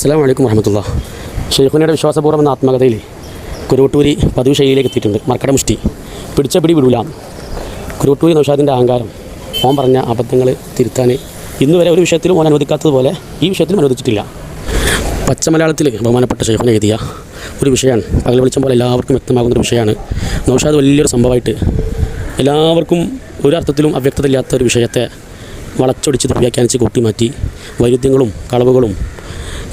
അസ്സലാമു അലൈക്കും വറഹ്മത്തുള്ളാഹി. ഷെയ്ഖുനയുടെ വിശ്വാസപൂർവ്വം എന്ന ആത്മകഥയിൽ കുരുവട്ടൂരി പതിവ് ശൈലിയിലേക്ക് എത്തിയിട്ടുണ്ട്. മർക്കട മുഷ്ടി പിടിച്ച പിടി വിടൂല. കുരുവട്ടൂരി നൗഷാദിൻ്റെ അഹങ്കാരം, ഓൻ പറഞ്ഞ അബദ്ധങ്ങൾ തിരുത്താൻ ഇന്ന് വരെ ഒരു വിഷയത്തിലും ഓൻ അനുവദിക്കാത്തതുപോലെ ഈ വിഷയത്തിലും അനുവദിച്ചിട്ടില്ല. പച്ച മലയാളത്തിൽ ബഹുമാനപ്പെട്ട ഷെയ്ഖുന എഴുതിയ ഒരു വിഷയമാണ്. പകൽ വെളിച്ചം പോലെ എല്ലാവർക്കും വ്യക്തമാകുന്നൊരു വിഷയമാണ്. നൗഷാദ് വലിയൊരു സംഭവമായിട്ട് എല്ലാവർക്കും ഒരർത്ഥത്തിലും അവ്യക്തതയില്ലാത്ത ഒരു വിഷയത്തെ വളച്ചൊടിച്ച് വ്യാഖ്യാനിച്ച് കൂട്ടിമാറ്റി വൈരുദ്ധ്യങ്ങളും കളവുകളും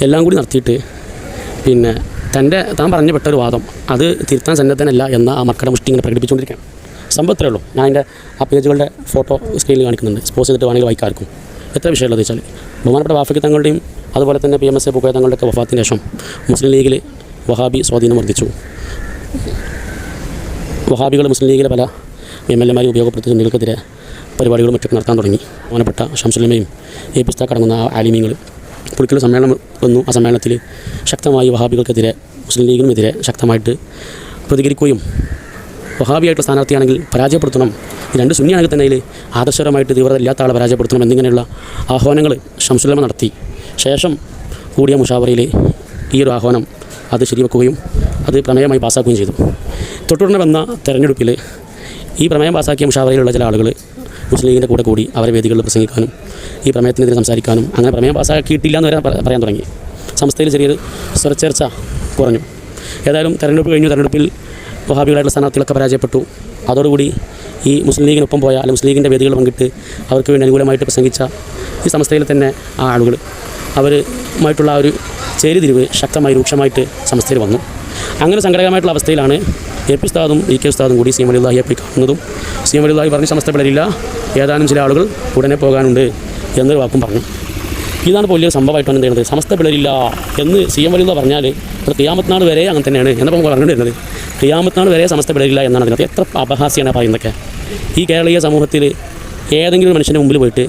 എല്ലാം കൂടി നടത്തിയിട്ട് പിന്നെ താൻ പറഞ്ഞപ്പെട്ട ഒരു വാദം അത് തിരുത്താൻ സന്നദ്ധനല്ല എന്ന ആ മർക്കട മുഷ്ടി ഇങ്ങനെ പ്രകടിപ്പിച്ചുകൊണ്ടിരിക്കുകയാണ്. സംഭവത്തിലേ ഉള്ളൂ. ഞാൻ എൻ്റെ ആ പേജുകളുടെ ഫോട്ടോ സ്ക്രീനിൽ കാണിക്കുന്നുണ്ട്. സ്പോസ് ചെയ്തിട്ട് വേണമെങ്കിൽ വായിക്കാർക്കും. എത്ര വിഷയമുള്ളത് വെച്ചാൽ ബഹുമാനപ്പെട്ട വാഫിക്ക് തങ്ങളുടെയും അതുപോലെ തന്നെ PMS പൂക്കോയ തങ്ങളുടെയൊക്കെ വഫാത്തിന് ശേഷം മുസ്ലിം ലീഗിൽ വഹാബി സ്വാധീനം വർദ്ധിച്ചു. വഹാബികൾ മുസ്ലിം ലീഗിലെ പല MLA ഉപയോഗപ്പെടുത്തി സുന്നികൾക്കെതിരെ പരിപാടികളും മറ്റൊക്കെ നടത്താൻ തുടങ്ങി. ബഹുമാനപ്പെട്ട ഷംസുലമയും AP ഉസ്താദ് അടങ്ങുന്ന ആലിമീങ്ങൾ പുളിക്കൽ സമ്മേളനം വന്നു. ആ സമ്മേളനത്തിൽ ശക്തമായി വഹാബികൾക്കെതിരെ മുസ്ലിം ലീഗിനുമെതിരെ ശക്തമായിട്ട് പ്രതികരിക്കുകയും വഹാബിയായിട്ടുള്ള സ്ഥാനാർത്ഥിയാണെങ്കിൽ പരാജയപ്പെടുത്തണം, രണ്ട് സുന്നിയാണെങ്കിൽ തന്നെ അതിൽ ആദർശപരമായിട്ട് തീവ്രത ഇല്ലാത്ത ആളെ പരാജയപ്പെടുത്തണം എന്നിങ്ങനെയുള്ള ആഹ്വാനങ്ങൾ ഷംസുലമ നടത്തി. ശേഷം കൂടിയ മുഷാവറയിൽ ഈ ഒരു ആഹ്വാനം അത് ശരിവെക്കുകയും അത് പ്രമേയമായി പാസ്സാക്കുകയും ചെയ്തു. തൊട്ടുടനെ വന്ന തെരഞ്ഞെടുപ്പിൽ ഈ പ്രമേയം പാസ്സാക്കിയ മുഷാവറയിലുള്ള ചില ആളുകൾ മുസ്ലിം ലീഗിൻ്റെ കൂടി അവരെ വേദികളിൽ പ്രസംഗിക്കാനും ഈ പ്രമേയത്തിനെതിരെ സംസാരിക്കാനും അങ്ങനെ പ്രമേയം പാസ്സാക്കിയിട്ടില്ല എന്ന് വരെ പറയാൻ തുടങ്ങി. സംസ്ഥയിൽ ചെറിയൊരു സ്വരച്ചേർച്ച കുറഞ്ഞു. ഏതായാലും തെരഞ്ഞെടുപ്പ് കഴിഞ്ഞു. തെരഞ്ഞെടുപ്പിൽ വഹാബികളായിട്ടുള്ള സ്ഥാനാർത്ഥികളൊക്കെ പരാജയപ്പെട്ടു. അതോടുകൂടി ഈ മുസ്ലിം ലീഗിനൊപ്പം പോയ അല്ലെങ്കിൽ മുസ്ലിം ലീഗിൻ്റെ വേദികൾ പങ്കിട്ട് അവർക്ക് വേണ്ടി അനുകൂലമായിട്ട് പ്രസംഗിച്ച ഈ സംസ്ഥയിൽ തന്നെ ആ ആളുകൾ അവരുമായിട്ടുള്ള ഒരു ചേരിതിരിവ് ശക്തമായി രൂക്ഷമായിട്ട് സംസ്ഥയിൽ വന്നു. അങ്ങനെ സങ്കടകരമായിട്ടുള്ള അവസ്ഥയിലാണ് AP ഉസ്താദും EK ഉസ്താദും കൂടി CM വലിയുള്ളാഹിയെ പോയി കാണുന്നതും CM വലിയുള്ളാഹി പറഞ്ഞ് സമസ്ത പിളരില്ല, ഏതാനും ചില ആളുകൾ ഉടനെ പോകാനുണ്ട് എന്നൊരു വാക്കും പറഞ്ഞു. ഇതാണ് ഇപ്പോൾ വലിയൊരു സംഭവമായിട്ടാണ് എന്ത് ചെയ്യുന്നത്. സമസ്ത പിളരില്ല എന്ന് CM വലിയുള്ള പറഞ്ഞാൽ അത് ഖിയാമത്ത് നാൾ വരെ അങ്ങനെ തന്നെയാണ് എന്നപ്പോൾ പറഞ്ഞുകൊണ്ടിരുന്നത്. ഖിയാമത്ത് നാൾ വരെ സമസ്ത പിളരില്ല എന്നാണ് അതിനകത്ത്. എത്ര അപഹാസ്യമാണ് പറയുന്നതൊക്കെ. ഈ കേരളീയ സമൂഹത്തിൽ ഏതെങ്കിലും മനുഷ്യൻ്റെ മുമ്പിൽ പോയിട്ട്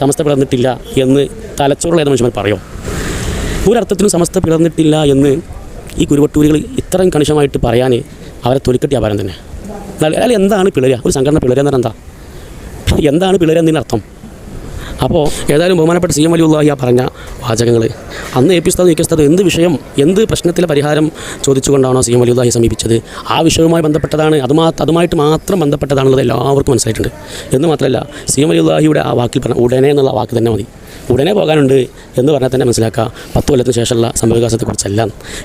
സമസ്ത പിളർന്നിട്ടില്ല എന്ന് തലച്ചോറുള്ള ഏത് മനുഷ്യന്മാർ പറയും? ഒരർത്ഥത്തിലും സമസ്ത പിളർന്നിട്ടില്ല എന്ന് ഈ കുരുവട്ടൂരികൾ ഇത്രയും കണിശമായിട്ട് പറയാൻ അവരെ തൊലിക്കെട്ടി അപാരം തന്നെ. അയാൾ എന്താണ് പിളരുക? ഒരു സംഘടന പിളരുക എന്ന് പറഞ്ഞാൽ എന്താണ് പിളരുക എന്നതിനർത്ഥം? അപ്പോൾ ഏതായാലും ബഹുമാനപ്പെട്ട CM വലിയുള്ളാഹി പറഞ്ഞ വാചകങ്ങൾ അന്ന് AP ഉസ്താദും EK ഉസ്താദും എന്ത് വിഷയം എന്ത് പ്രശ്നത്തിലെ പരിഹാരം ചോദിച്ചുകൊണ്ടാണോ CM വലിയുള്ളാഹി സമീപിച്ചത് ആ വിഷയവുമായി ബന്ധപ്പെട്ടതാണ്. അതുമായിട്ട് മാത്രം ബന്ധപ്പെട്ടതാണുള്ളത് എല്ലാവർക്കും മനസ്സിലായിട്ടുണ്ട്. എന്ന് മാത്രമല്ല CM വലിയുള്ളാഹിയുടെ ആ വാക്കിൽ പറഞ്ഞ ഉടനെ എന്നുള്ള വാക്ക് തന്നെ മതി. ഉടനെ പോകാനുണ്ട് എന്ന് പറഞ്ഞാൽ തന്നെ മനസ്സിലാക്കുക 10 കൊല്ലത്തിന് ശേഷമുള്ള സംഭവവികാസത്തെക്കുറിച്ചല്ല.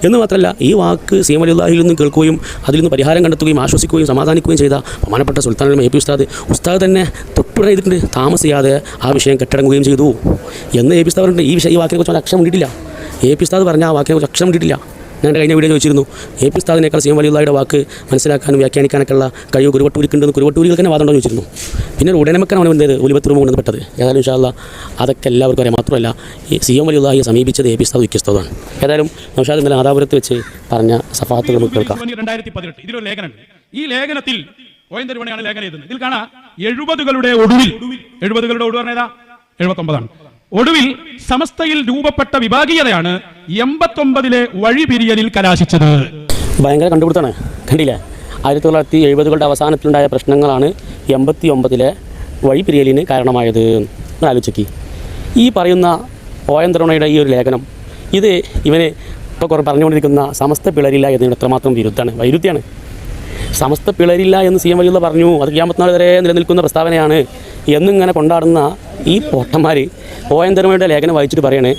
എന്ന് മാത്രമല്ല ഈ വാക്ക് CM വലിയുള്ളാഹിയിൽ നിന്നും കേൾക്കുകയും അതിൽ നിന്ന് പരിഹാരം കണ്ടെത്തുകയും ആശ്വസിക്കുകയും സമാധാനിക്കുകയും ചെയ്ത ബഹുമാനപ്പെട്ട സുൽത്താനുൽ AP ഉസ്താദ് തന്നെ തൊട്ടുടനെ ചെയ്തിട്ടുണ്ട്. താമസിയാതെ ആ വിഷയം കെട്ടടങ്ങുകയും ചെയ്തു എന്ന് AP ഉസ്താദ് പറഞ്ഞിട്ട് ഈ വാക്കിനെക്കുറിച്ച് അക്ഷരം ഇട്ടിട്ടില്ല. AP ഉസ്താദ് പറഞ്ഞ ആ വാക്കിനെക്കുറിച്ച് അക്ഷരം ഇട്ടിട്ടില്ല. ഞാൻ കഴിഞ്ഞ വീഡിയോ ചോദിച്ചിരുന്നു AP ഉസ്താദിനേക്കാൾ CM വലിയുള്ളാഹിയുടെ വാക്ക് മനസ്സിലാക്കാനും വ്യാഖ്യാനിക്കാനൊക്കെ ഉള്ള കഴിവ് കുരുവട്ടൂരിക്കുണ്ടെന്ന് കുരുവട്ടൂരികൾക്ക് തന്നെ വാദമുണ്ടോ ചോദിച്ചിരുന്നു. പിന്നെ ഉടനെ വെക്കാനാണ് എന്ത് ഒലിവത്തുറമ്പ് കൊണ്ടുവപ്പെട്ടത്. ഏതായാലും ഇൻഷാ അല്ലാഹ് അതൊക്കെ എല്ലാവർക്കും അറിയാം. മാത്രമല്ല ഈ CM വലിയുള്ളാഹിയെ സമീപിച്ചത് AP ഉസ്താദും EK ഉസ്താദുമാണ്. ഏതായാലും നൗഷാദ് ഇന്നലെ ആദാപുരത്ത് വെച്ച് പറഞ്ഞ സഫാത്തുകൾ നമുക്ക് കേൾക്കാം. 2018 ഇതിലൊരു ലേഖനമുണ്ട്. ഈ ലേഖനത്തിൽ ഓയന്തരുമണിയാണ് ലേഖനം എഴുതുന്നത്. ഇതിൽ കാണാം 70കളുടെ ഒടുവിൽ 70കളുടെ ഒടുവ് പറഞ്ഞതാ 79 ഒടുവിൽ സമസ്തയിൽ രൂപപ്പെട്ട വിഭാഗീയതയാണ് 89 വഴിപിരിയലിൽ കലാശിച്ചത്. ഭയങ്കര കണ്ടുപിടുത്താണ്. കണ്ടില്ലേ? 1970കളുടെ അവസാനത്തിലുണ്ടായ പ്രശ്നങ്ങളാണ് 89 വഴിപിരിയലിന് കാരണമായത്. ആലോചിക്കി ഈ പറയുന്ന ഓയന്തരുണയുടെ ഈ ഒരു ലേഖനം ഇത് ഇവന് ഇപ്പോൾ പറഞ്ഞുകൊണ്ടിരിക്കുന്ന സമസ്ത പിളരില്ല എന്നതിന് എത്രമാത്രം വൈരുദ്ധ്യമാണ്. സമസ്ത പിളരില്ല എന്ന് CM വലിയുള്ള പറഞ്ഞു. അത് ഖിയാമത്ത് നാൾ വരെ നിലനിൽക്കുന്ന പ്രസ്താവനയാണ് എന്നിങ്ങനെ കൊണ്ടാടുന്ന ഈ പൊട്ടന്മാർ ഓയന്തരുമയുടെ ലേഖനം വായിച്ചിട്ട് പറയണേ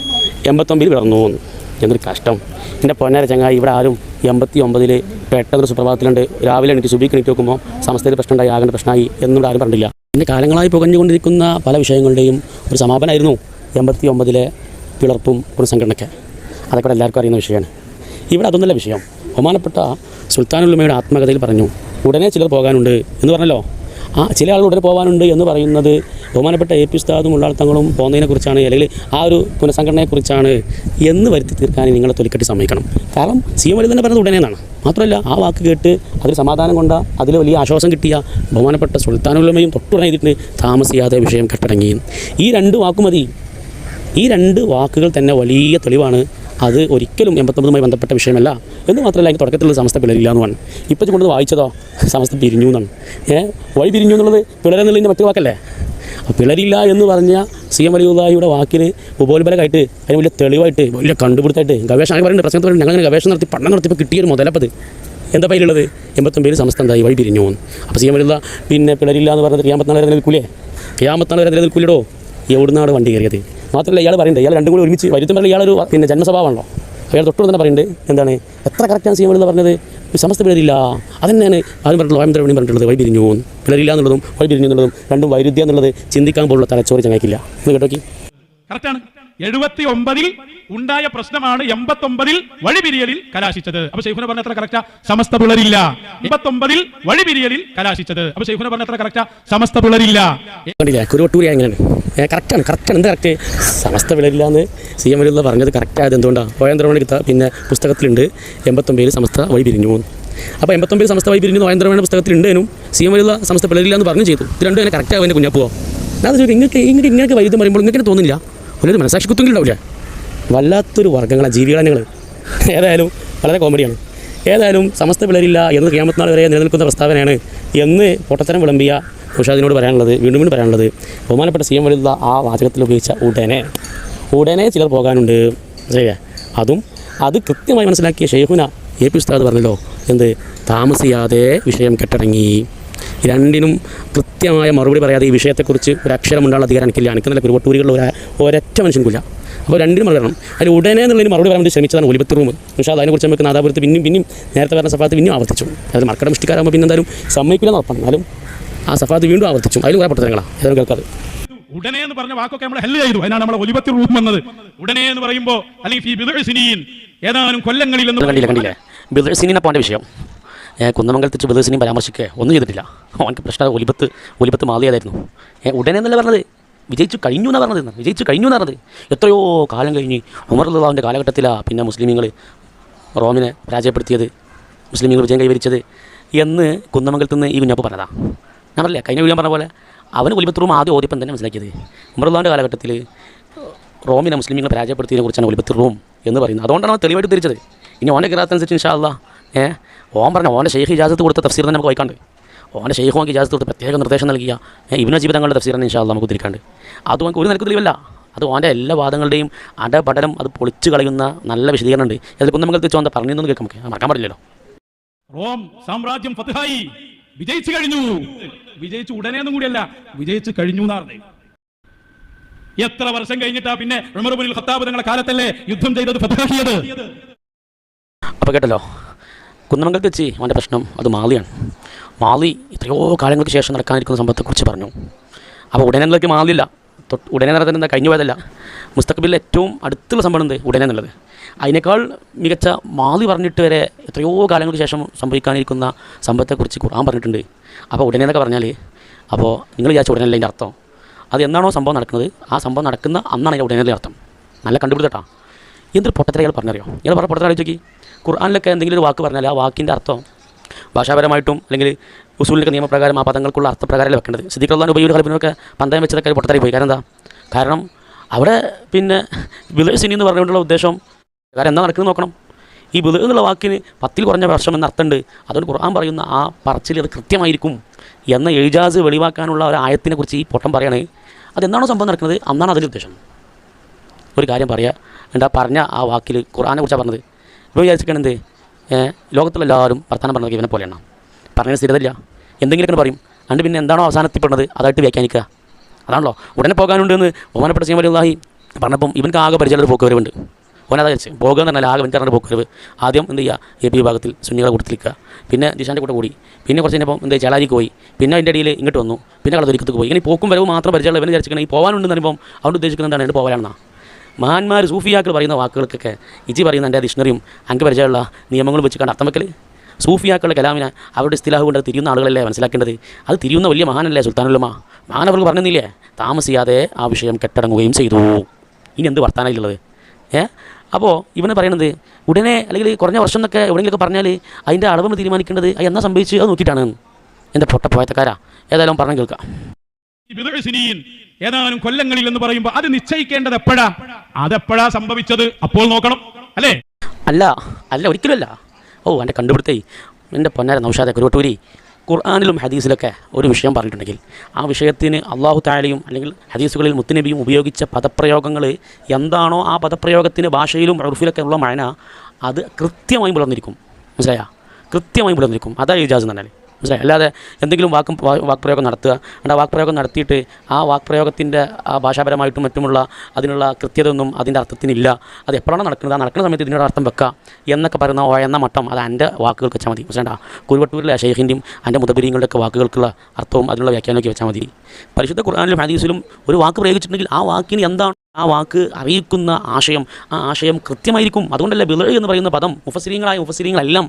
89 പിളർന്നു പോകുന്നു. എന്തൊരു കഷ്ടം. എൻ്റെ പൊന്നര ചങ്ങായി, ഇവിടെ ആരും 89 പെട്ടെന്നൊരു സുപ്രഭാതത്തിലുണ്ട് രാവിലെ എണീറ്റ് സുബീക്ക് എണീറ്റ് നോക്കുമ്പോൾ സമസ്തയിൽ പ്രശ്നമുണ്ടായി ആകേണ്ട പ്രശ്നമായി എന്നോട് ആരും പറഞ്ഞില്ല. പിന്നെ കാലങ്ങളായി പുകഞ്ഞുകൊണ്ടിരിക്കുന്ന പല വിഷയങ്ങളുടെയും ഒരു സമാപനമായിരുന്നു 89 പിളർപ്പും പുനഃസംഘടനയ്ക്ക്. അതൊക്കെ എല്ലാവർക്കും അറിയുന്ന വിഷയമാണ്. ഇവിടെ അതൊന്നല്ല വിഷയം. ബഹുമാനപ്പെട്ട സുൽത്താനുൽ ഉലമയുടെ ആത്മകഥയിൽ പറഞ്ഞു ഉടനെ ചിലർ പോകാനുണ്ട് എന്ന് പറഞ്ഞല്ലോ. ആ ചില ആളുകൾ ഉടനെ പോകാനുണ്ട് എന്ന് പറയുന്നത് ബഹുമാനപ്പെട്ട AP ഉസ്താദും ഉള്ളാളത്തങ്ങളും പോകുന്നതിനെക്കുറിച്ചാണ്, അല്ലെങ്കിൽ ആ ഒരു പുനഃസംഘടനയെക്കുറിച്ചാണ് എന്ന് വരുത്തി തീർക്കാൻ നിങ്ങളെ തൊലിക്കെട്ടി സമ്മതിക്കണം. കാരണം CM വലിയ തന്നെ പറഞ്ഞത് ഉടനെ എന്നാണ്. മാത്രമല്ല ആ വാക്ക് കേട്ട് അതിൽ സമാധാനം കൊണ്ട അതിൽ വലിയ ആശ്വാസം കിട്ടിയ ബഹുമാനപ്പെട്ട സുൽത്താനുൽ ഉലമയും തൊട്ടുടനെ ചെയ്തിട്ട് താമസിയാതെ വിഷയം കെട്ടടങ്ങി. ഈ 2 വാക്ക് മതി. ഈ 2 വാക്കുകൾ തന്നെ വലിയ തെളിവാണ്. അത് ഒരിക്കലും 89 ബന്ധപ്പെട്ട വിഷയമല്ല എന്ന് മാത്രമല്ല അതിൻ്റെ തുടക്കത്തിലുള്ള സമസ്ത പിളരില്ല എന്ന് പറഞ്ഞു. ഇപ്പോൾ കൊണ്ടത് വായിച്ചതോ സമസ്ത പിരിഞ്ഞു എന്നാണ്. വഴി പിരിഞ്ഞു എന്നുള്ളത് പിളരെന്നുള്ളതിൻ്റെ മറ്റു വാക്കല്ലേ. പിളരില്ല എന്ന് പറഞ്ഞ സി എം വലിയുള്ളാഹിയുടെ വാക്കിന് ഉപോത്ബലമായിട്ട് അതിന് വലിയ തെളിവായിട്ട് വലിയ കണ്ടുപിടുത്തമായിട്ട് ഗവേഷണം പറയുന്നുണ്ട്. പ്രശ്നത്തിൽ പറയുന്നത് ഞങ്ങൾ ഗവേഷണം നടത്തി പഠനം നടത്തിയപ്പോൾ കിട്ടിയൊരു മുതലപ്പത് എന്താ പേരുള്ളത് 89 സമസ്ത എന്തായി വഴി പിരിഞ്ഞു പോകുന്നു. അപ്പോൾ സി എം വലിയുള്ള പിന്നെ പിളരില്ല എന്ന് പറഞ്ഞത് ഖിയാമത്ത് നാൾ വരെ നിൽക്കൂലേ? ഖിയാമത്ത് നാൾ വരെ നിൽക്കൂലോ? എവിടുന്നാണ് വണ്ടി കയറിയത്? മാത്രമല്ല ഇയാൾ പറയുന്നത് ഇയാൾ രണ്ടും കൂടി ഒരുമിച്ച് വരുത്തും പറഞ്ഞാൽ ഇയാളൊരു പിന്നെ ജന്മസ്വഭാവമാണല്ലോ. അയാൾ തൊട്ടുകൂടെ തന്നെ പറയുന്നുണ്ട് എന്താണ് എത്ര കറക്റ്റാണ് സി എം എന്ന് പറഞ്ഞത് സമസ്ത പിളരില്ല. അതന്നെയാണ് ആദ്യം പറഞ്ഞിട്ടുള്ളത് ഓയം തരവണി പറഞ്ഞിട്ടുള്ളത് വഴി പിരിഞ്ഞു പോകുന്നു. പിളരില്ല എന്നുള്ളതും വഴി പിരിഞ്ഞു എന്നുള്ളതും രണ്ടും വൈരുദ്ധ്യം എന്നുള്ളത് ചിന്തിക്കാൻ പോലുള്ള തലച്ചോറ് ചങ്ങായിക്കില്ല. ഇത് കേട്ടോക്കി കറക്റ്റാണ്. 79 ഉണ്ടായ പ്രശ്നമാണ് 89 വഴിപിരിയലിൽ കലാശിച്ചത്. അപ്പൊ ശൈഖുന പറഞ്ഞ എത്ര കറക്റ്റാ? സമസ്ത പിളരില്ല. 89 വഴിപിരിയലിൽ കലാശിച്ചത്. അപ്പൊ ശൈഖുന പറഞ്ഞ എത്ര കറക്റ്റാ? സമസ്ത പിളരില്ല. കണ്ടില്ലേ കുരുവട്ടൂരി എങ്ങനെയാണ്? കറക്റ്റാണ് എന്താ കറക്റ്റ്? സമസ്ത പിളരില്ല എന്ന് സി എം വലിയുള്ള പറഞ്ഞത് കറക്റ്റായത് എന്തുകൊണ്ടാണ്? ഓയന്ത്രമണി പിന്നെ പുസ്തകത്തിലുണ്ട് 89 സമസ്ത വഴി പിരിഞ്ഞു പോകുന്നു. അപ്പോൾ 89 സമസ്ത വഴി പിരിഞ്ഞു ഓയന്ത്രമണി പുസ്തകത്തിലുണ്ടേനും സി എം വലിയുള്ള സമസ്ത പിളരില്ല എന്ന് പറഞ്ഞു ചെയ്തു. ഇത് രണ്ടും തന്നെ കറക്റ്റാവും എൻ്റെ കുഞ്ഞാപ്പോ. അത് ചോദിക്കും ഇങ്ങനെ വൈദ്യം പറയുമ്പോൾ ഇങ്ങനെ തോന്നില്ല? ഒരു മനസ്സാക്ഷി കുത്തുങ്കിലുണ്ടാവില്ല. വല്ലാത്തൊരു വർഗ്ഗങ്ങളാണ് ജീവികൾ. ഏതായാലും വളരെ കോമഡിയാണ്. ഏതായാലും സമസ്ത പിളരില്ല എന്ന് ഖിയാമത്ത് നാൾ വരെ നിലനിൽക്കുന്ന പ്രസ്താവനയാണ് എന്ന് പൊട്ടത്തരം വിളമ്പിയ ഉഷാദിനോട് പറയാനുള്ളത് വീണ്ടും പറയാനുള്ളത് ബഹുമാനപ്പെട്ട സി എം വലിയുള്ള ആ വാചകത്തിൽ ഉപയോഗിച്ച ഉടനെ ചിലർ പോകാനുണ്ട്. ശരിയാ? അത് കൃത്യമായി മനസ്സിലാക്കിയ ഷെയ്ഖുന എ പി ഉസ്താദ് പറഞ്ഞല്ലോ എന്ത് താമസിയാതെ വിഷയം കെട്ടടങ്ങി. രണ്ടിനും കൃത്യമായ മറുപടി പറയാതെ ഈ വിഷയത്തെക്കുറിച്ച് ഒരു അക്ഷരം ഉണ്ടാകാനുള്ള അധികാരം എനിക്കില്ല. എനിക്ക് നല്ല കുരുവട്ടൂരികളിൽ ഒരൊറ്റ മനുഷ്യനില്ല. അപ്പോൾ രണ്ടിനും മലരണം. അതിൽ ഉടനെ എന്നുള്ളതിന് മറുപടി പറയാൻ വേണ്ടി ശ്രമിച്ചതാണ് ഒലിബത്ത് റൂം. പക്ഷേ അതിനെക്കുറിച്ച് നമുക്ക് നാദാപുരത്ത് പിന്നെയും നേരത്തെ പറഞ്ഞ സഫാത്ത് പിന്നെയും ആവർത്തിച്ചു. അതായത് മർക്കട മുഷ്ടിക്കാരാകുമ്പോൾ പിന്നെ എന്തായാലും സമ്മതിക്കില്ല എന്ന് ഉറപ്പാണ്. എന്നാലും ആ സഫാത്ത് വീണ്ടും ആവർത്തിച്ചു. അതിലും കുറേ പൊട്ടത്തരങ്ങളാണ് ഏതായാലും കേൾക്കാതെ. ഉടനെ എന്ന് പറഞ്ഞ വാക്കൊക്കെ നമ്മൾ ഹെല്ല് ചെയ്തു. അതിനാണ് നമ്മൾ ഒലിബത്ത് റൂം വന്നത്. ഉടനെ എന്ന് പറയുമ്പോൾ അല്ലെങ്കിൽ ഏതാനും കൊല്ലങ്ങളിൽ കണ്ടില്ലേ ബിദുസിനെ പോകേണ്ട വിഷയം കുന്നമംഗലത്ത് ബിദുസിനെയും പരാമർശിക്കുക ഒന്നും ചെയ്തിട്ടില്ല. അവനക്ക് പ്രശ്നം ഒലിബത്ത് മാറിയതായിരുന്നു. ഉടനെ എന്നല്ല പറഞ്ഞത്, വിജയിച്ചു കഴിഞ്ഞു എന്നാണ് പറഞ്ഞത്. എത്രയോ കാലം കഴിഞ്ഞ് ഉമർ റളിയല്ലാഹുവിൻ്റെ കാലഘട്ടത്തിലാണ് പിന്നെ മുസ്ലിമീങ്ങൾ റോമിനെ പരാജയപ്പെടുത്തിയത്, മുസ്ലിമീങ്ങൾ വിജയം കൈവരിച്ചത് എന്ന് കുന്നമംഗലത്ത് നിന്ന് ഈ കുഞ്ഞാപ്പ് പറഞ്ഞതാണ്. ഞാൻ പറഞ്ഞില്ല കഴിഞ്ഞ വീഡിയോ പറഞ്ഞ പോലെ അവന് ഒലിബത്ത് റൂം ആദ്യം ഓതിപ്പം തന്നെ മനസ്സിലാക്കിയത് ഉമർ റളിയല്ലാഹുവിൻ്റെ കാലഘട്ടത്തിൽ റോമിനെ മുസ്ലിമീങ്ങൾ പരാജയപ്പെടുത്തിയതിനെ കുറിച്ചാണ് ഒലിബത്ത് റൂം എന്ന് പറയുന്നത്. അതുകൊണ്ടാണ് അവൻ തെളിവായിട്ട് തിരിച്ചത്. ഇനി ഓൻ്റെ ഖിറാഅത്തനുസരിച്ച് ഇൻഷാ അല്ലാഹ് ഓൻ പറഞ്ഞ ഓൻ്റെ ഷെയ്ഖ് ഇജാസത്ത് കൊടുത്ത തഫ്സീർ തന്നെ നമുക്ക് വായിക്കാണ്ട്. ഓൻ്റെ ഷെയ്ഖ് ഓൻ ഇജാസത്ത് കൊടുത്ത് പ്രത്യേക നിർദ്ദേശം നൽകിയ ഇബ്നു അജീബ് തങ്ങളുടെ തഫ്സീർ തന്നെ ഇൻഷാ അല്ലാഹ് നമുക്ക് തിരിക്കാണ്ട്. അത് നമുക്ക് ഒരു നിലക്ക് തെളിവല്ല. അത് ഓൻ്റെ എല്ലാ വാദങ്ങളുടെയും അടപടലം അത് പൊളിച്ചു കളയുന്ന നല്ല വിശദീകരണമുണ്ട്. അതിൽ കുന്നമംഗലത്ത് ചോന്ത പറഞ്ഞെന്ന് കേൾക്കാം. നമുക്ക് മറക്കാൻ പാടില്ലല്ലോ. റോം സാമ്രാജ്യം ഫത്ഹായി, വിജയിച്ചു കഴിഞ്ഞു. വിജയിച്ചു ഉടനെയൊന്നും കൂടിയല്ല, വിജയിച്ചു കഴിഞ്ഞു എന്നാണ്. എത്ര വർഷം കഴിഞ്ഞിട്ടാ പിന്നെ ഉമർ ഇബ്നുൽ ഖത്താബ് തങ്ങളുടെ കാലത്തല്ലേ യുദ്ധം ചെയ്തത്, ഫത്ഹാക്കിയത്. അപ്പോൾ കേട്ടല്ലോ കുന്നമംഗലത്ത് വെച്ച് അവൻ്റെ പ്രശ്നം അത് മാളിയാണ്. മാളി എത്രയോ കാലങ്ങൾക്ക് ശേഷം നടക്കാനിരിക്കുന്ന സംഭവത്തെക്കുറിച്ച് പറഞ്ഞു. അപ്പോൾ ഉടനെന്നുള്ളതൊക്കെ മാളിയില്ല, ഉടനെ നടത്തുന്നത് എന്താ കഴിഞ്ഞു പോയതല്ല. മുസ്തഖബിലിൽ ഏറ്റവും അടുത്തുള്ള സംഭവം എന്ത് ഉടനെ എന്നുള്ളത്. അതിനേക്കാൾ മികച്ച മാളി പറഞ്ഞിട്ട് വരെ എത്രയോ കാലങ്ങൾക്ക് ശേഷം സംഭവിക്കാനിരിക്കുന്ന സംഭവത്തെക്കുറിച്ച് ഖുർആൻ പറഞ്ഞിട്ടുണ്ട്. അപ്പോൾ ഉടനെ എന്നൊക്കെ പറഞ്ഞാൽ അപ്പോൾ നിങ്ങൾ വിചാരിച്ച ഉടനല്ല അതിൻ്റെ അർത്ഥം. അത് എന്നാണോ സംഭവം നടക്കുന്നത് ആ സംഭവം നടക്കുന്ന അന്നാണ് അതിൻ്റെ ഉടനെ അർത്ഥം. നല്ല കണ്ടുപിടുത്തട്ടാ. എന്തൊരു പൊട്ടത്തര ഇയാൾ പറഞ്ഞറിയോ? ഇയാൾ പറഞ്ഞ പൊട്ടത്തര ആലോചിച്ച് ഖുർആനിലൊക്കെ എന്തെങ്കിലും ഒരു വാക്ക് പറഞ്ഞാൽ ആ വാക്കിൻ്റെ അർത്ഥം ഭാഷാപരമായിട്ടും അല്ലെങ്കിൽ ഉസൂലിൻ്റെ നിയമപ്രകാരം ആ പദങ്ങൾക്കുള്ള അർത്ഥപ്രകാരമല്ലേ വെക്കേണ്ടത്. സിദ്ദീഖ് റളിയല്ലാഹു അൻഹു ഖലീഫിനൊക്കെ പന്തയം വെച്ചതൊക്കെ പൊട്ടത്തരായി പോയി. കാരണം എന്താ? കാരണം അവിടെ പിന്നെ ബിദ്അ് എന്ന് പറഞ്ഞുകൊണ്ടുള്ള ഉദ്ദേശം കാരണം എന്താ നടക്കുന്നത് നോക്കണം. ഈ ബിദ്അ് എന്നുള്ള വാക്കിന് 10 കുറഞ്ഞ വർഷം എന്ന അർത്ഥമുണ്ട്. അതുകൊണ്ട് ഖുർആൻ പറയുന്ന ആ പറച്ചിൽ അത് കൃത്യമായിരിക്കും എന്ന എഴുജാസ് വെളിവാക്കാനുള്ള ഒരു ആയത്തിനെ കുറിച്ച് ഈ പൊട്ടം പറയുകയാണ്. അതെന്താണോ സംഭവം നടക്കുന്നത് അന്നാണ് അതിൻ്റെ ഉദ്ദേശം. ഒരു കാര്യം പറയുക എന്താ പറഞ്ഞ ആ വാക്കിൽ ഖുർആനെ കുറിച്ചാണ് പറഞ്ഞത്. ഇപ്പോൾ വിചാരിച്ചിരിക്കണം എന്ത് ലോകത്തുള്ള എല്ലാവരും വർത്തമാനം പറഞ്ഞത് ഇവനെ പോലെയാണ്. പറഞ്ഞ സ്ഥിരതയില്ല, എന്തെങ്കിലുമൊക്കെ പറയും. അണ്ട് പിന്നെ എന്താണോ അവസാനത്തിൽപ്പെടുന്നത് അതായിട്ട് വ്യാഖ്യാനിക്കുക. അതാണല്ലോ ഉടനെ പോകാനുണ്ടെന്ന് ബഹുമാനപ്പെട്ട സി എം വലിയുള്ളാഹി പറഞ്ഞപ്പം ഇവൻക്ക് ആകെ പരിചയമുള്ള പോക്കുവരവുണ്ട്. ഓനതാ വിചാരിച്ച് പോകുക എന്ന് പറഞ്ഞാൽ ആകെ ഇവൻക്കാരുടെ പോക്കുവരവ്. ആദ്യം എന്ത് ചെയ്യുക എ പി വിഭാഗത്തിൽ സുന്നികളെ കൊടുത്തിരിക്കുക, പിന്നെ ജിഷാൻ്റെ കൂടെ കൂടി, പിന്നെ കുറച്ച് കഴിഞ്ഞപ്പം എന്താ ചേളാരിക്ക് പോയി, പിന്നെ അതിൻ്റെ ഇടയിൽ ഇങ്ങോട്ട് വന്നു, പിന്നെ കളത്തൊരിക്കത്തേക്ക് പോയി. ഇങ്ങനെ പോക്കും വരവ് മാത്രം പരിചയമുള്ള ഇവനെ വിചാരിച്ചിരിക്കണം ഈ പോകാനുണ്ടെന്ന് പറയുമ്പോൾ അവൻ ഉദ്ദേശിക്കുന്നത് എന്താണ്? എൻ്റെ പോകാനാണെന്നാണ്. മഹാന്മാർ സൂഫിയാക്കൾ പറയുന്ന വാക്കുകൾക്കൊക്കെ ഇജി പറയുന്ന എൻ്റെ ഡിക്ഷണറിയും അങ്ക് പരിചയമുള്ള നിയമങ്ങളും വെച്ച് കണ്ട് അർത്ഥം വെക്കൽ. സൂഫിയാക്കളുടെ കലാമിനെ അവരുടെ ഇസ്തിലാഹ് കൊണ്ട് തിരിയുന്ന ആളുകളല്ലേ മനസ്സിലാക്കേണ്ടത്. അത് തിരിയുന്ന വലിയ മഹാനല്ലേ സുൽത്താനുലുമ. മഹാനവർക്ക് പറഞ്ഞില്ലേ താമസിയാതെ ആ വിഷയം കെട്ടടങ്ങുകയും ചെയ്തു. ഇനി എന്ത് വർത്താനമുള്ളത്? അപ്പോൾ ഇവന് പറയണത് ഉടനെ അല്ലെങ്കിൽ കുറഞ്ഞ വർഷം എന്നൊക്കെ എവിടെയെങ്കിലൊക്കെ പറഞ്ഞാൽ അതിൻ്റെ അളവ് നമ്മൾ തീരുമാനിക്കേണ്ടത് അത് എന്നാ സംഭവിച്ച് അത് നോക്കിയിട്ടാണ്. എൻ്റെ പൊട്ടപ്പോയത്തക്കാരാ. ഏതായാലും പറഞ്ഞു കേൾക്കാം. ഏതാനും കൊല്ലങ്ങളിൽ എന്ന് പറയുമ്പോൾ അത് നിശ്ചയിക്കേണ്ടത് എപ്പോഴാ? അതെപ്പോഴാ സംഭവിച്ചത് അപ്പോൾ നോക്കണം അല്ലേ? അല്ല ഒരിക്കലുമല്ല. ഓ എൻ്റെ കണ്ടുപിടുത്തേ എൻ്റെ പൊന്നാര നൗഷാദെ കുരുവട്ടൂരി ഖുർആനിലും ഹദീസിലൊക്കെ ഒരു വിഷയം പറഞ്ഞിട്ടുണ്ടെങ്കിൽ ആ വിഷയത്തിന് അള്ളാഹു തആലയും അല്ലെങ്കിൽ ഹദീസുകളിൽ മുത്തുനബിയും ഉപയോഗിച്ച പദപ്രയോഗങ്ങൾ എന്താണോ ആ പദപ്രയോഗത്തിന് ഭാഷയിലും ഉർഫിലൊക്കെ ഉള്ള മഅന അത് കൃത്യമായി പുലർന്നിരിക്കും. മനസ്സിലായോ? കൃത്യമായി പുലർന്നിരിക്കും. അതാ ഇജാസ് എന്ന് പറഞ്ഞാൽ. മനസ്സിലായി? അല്ലാതെ എന്തെങ്കിലും വാക്പ്രയോഗം നടത്തുക, ആ വാക്പ്രയോഗം നടത്തിയിട്ട് ആ വാക്പ്രയോഗത്തിൻ്റെ ആ ഭാഷാപരമായിട്ടും മറ്റുമുള്ള അതിനുള്ള കൃത്യതയൊന്നും അതിൻ്റെ അർത്ഥത്തിനില്ല. അത് എപ്പോഴാണ് നടക്കുന്നത്, ആ നടക്കുന്ന സമയത്ത് ഇതിനോട് അർത്ഥം വെക്കുക എന്നൊക്കെ പറയുന്ന എന്ന മട്ടം അത് എൻ്റെ വാക്കുകൾക്ക് വെച്ചാൽ മതി. മനസ്സിലാ? കുരുവട്ടൂരിലെ ഷെയ്ഖിൻ്റെയും എൻ്റെ മുതബിരീങ്ങളുടെയൊക്കെ വാക്കുകൾക്കുള്ള അർത്ഥവും അതിനുള്ള വ്യാഖ്യാനമൊക്കെ വെച്ചാൽ മതി. പരിശുദ്ധ ഖുർആനിലും ഹദീസിലും ഒരു വാക്ക് പ്രയോഗിച്ചിട്ടുണ്ടെങ്കിൽ ആ വാക്കിന് എന്താണ് ആ വാക്ക് അറിയിക്കുന്ന ആശയം, ആ ആശയം കൃത്യമായിരിക്കും. അതുകൊണ്ടല്ലേ ബിദ്അ എന്ന് പറയുന്ന പദം മുഫസ്സിരീങ്ങളെല്ലാം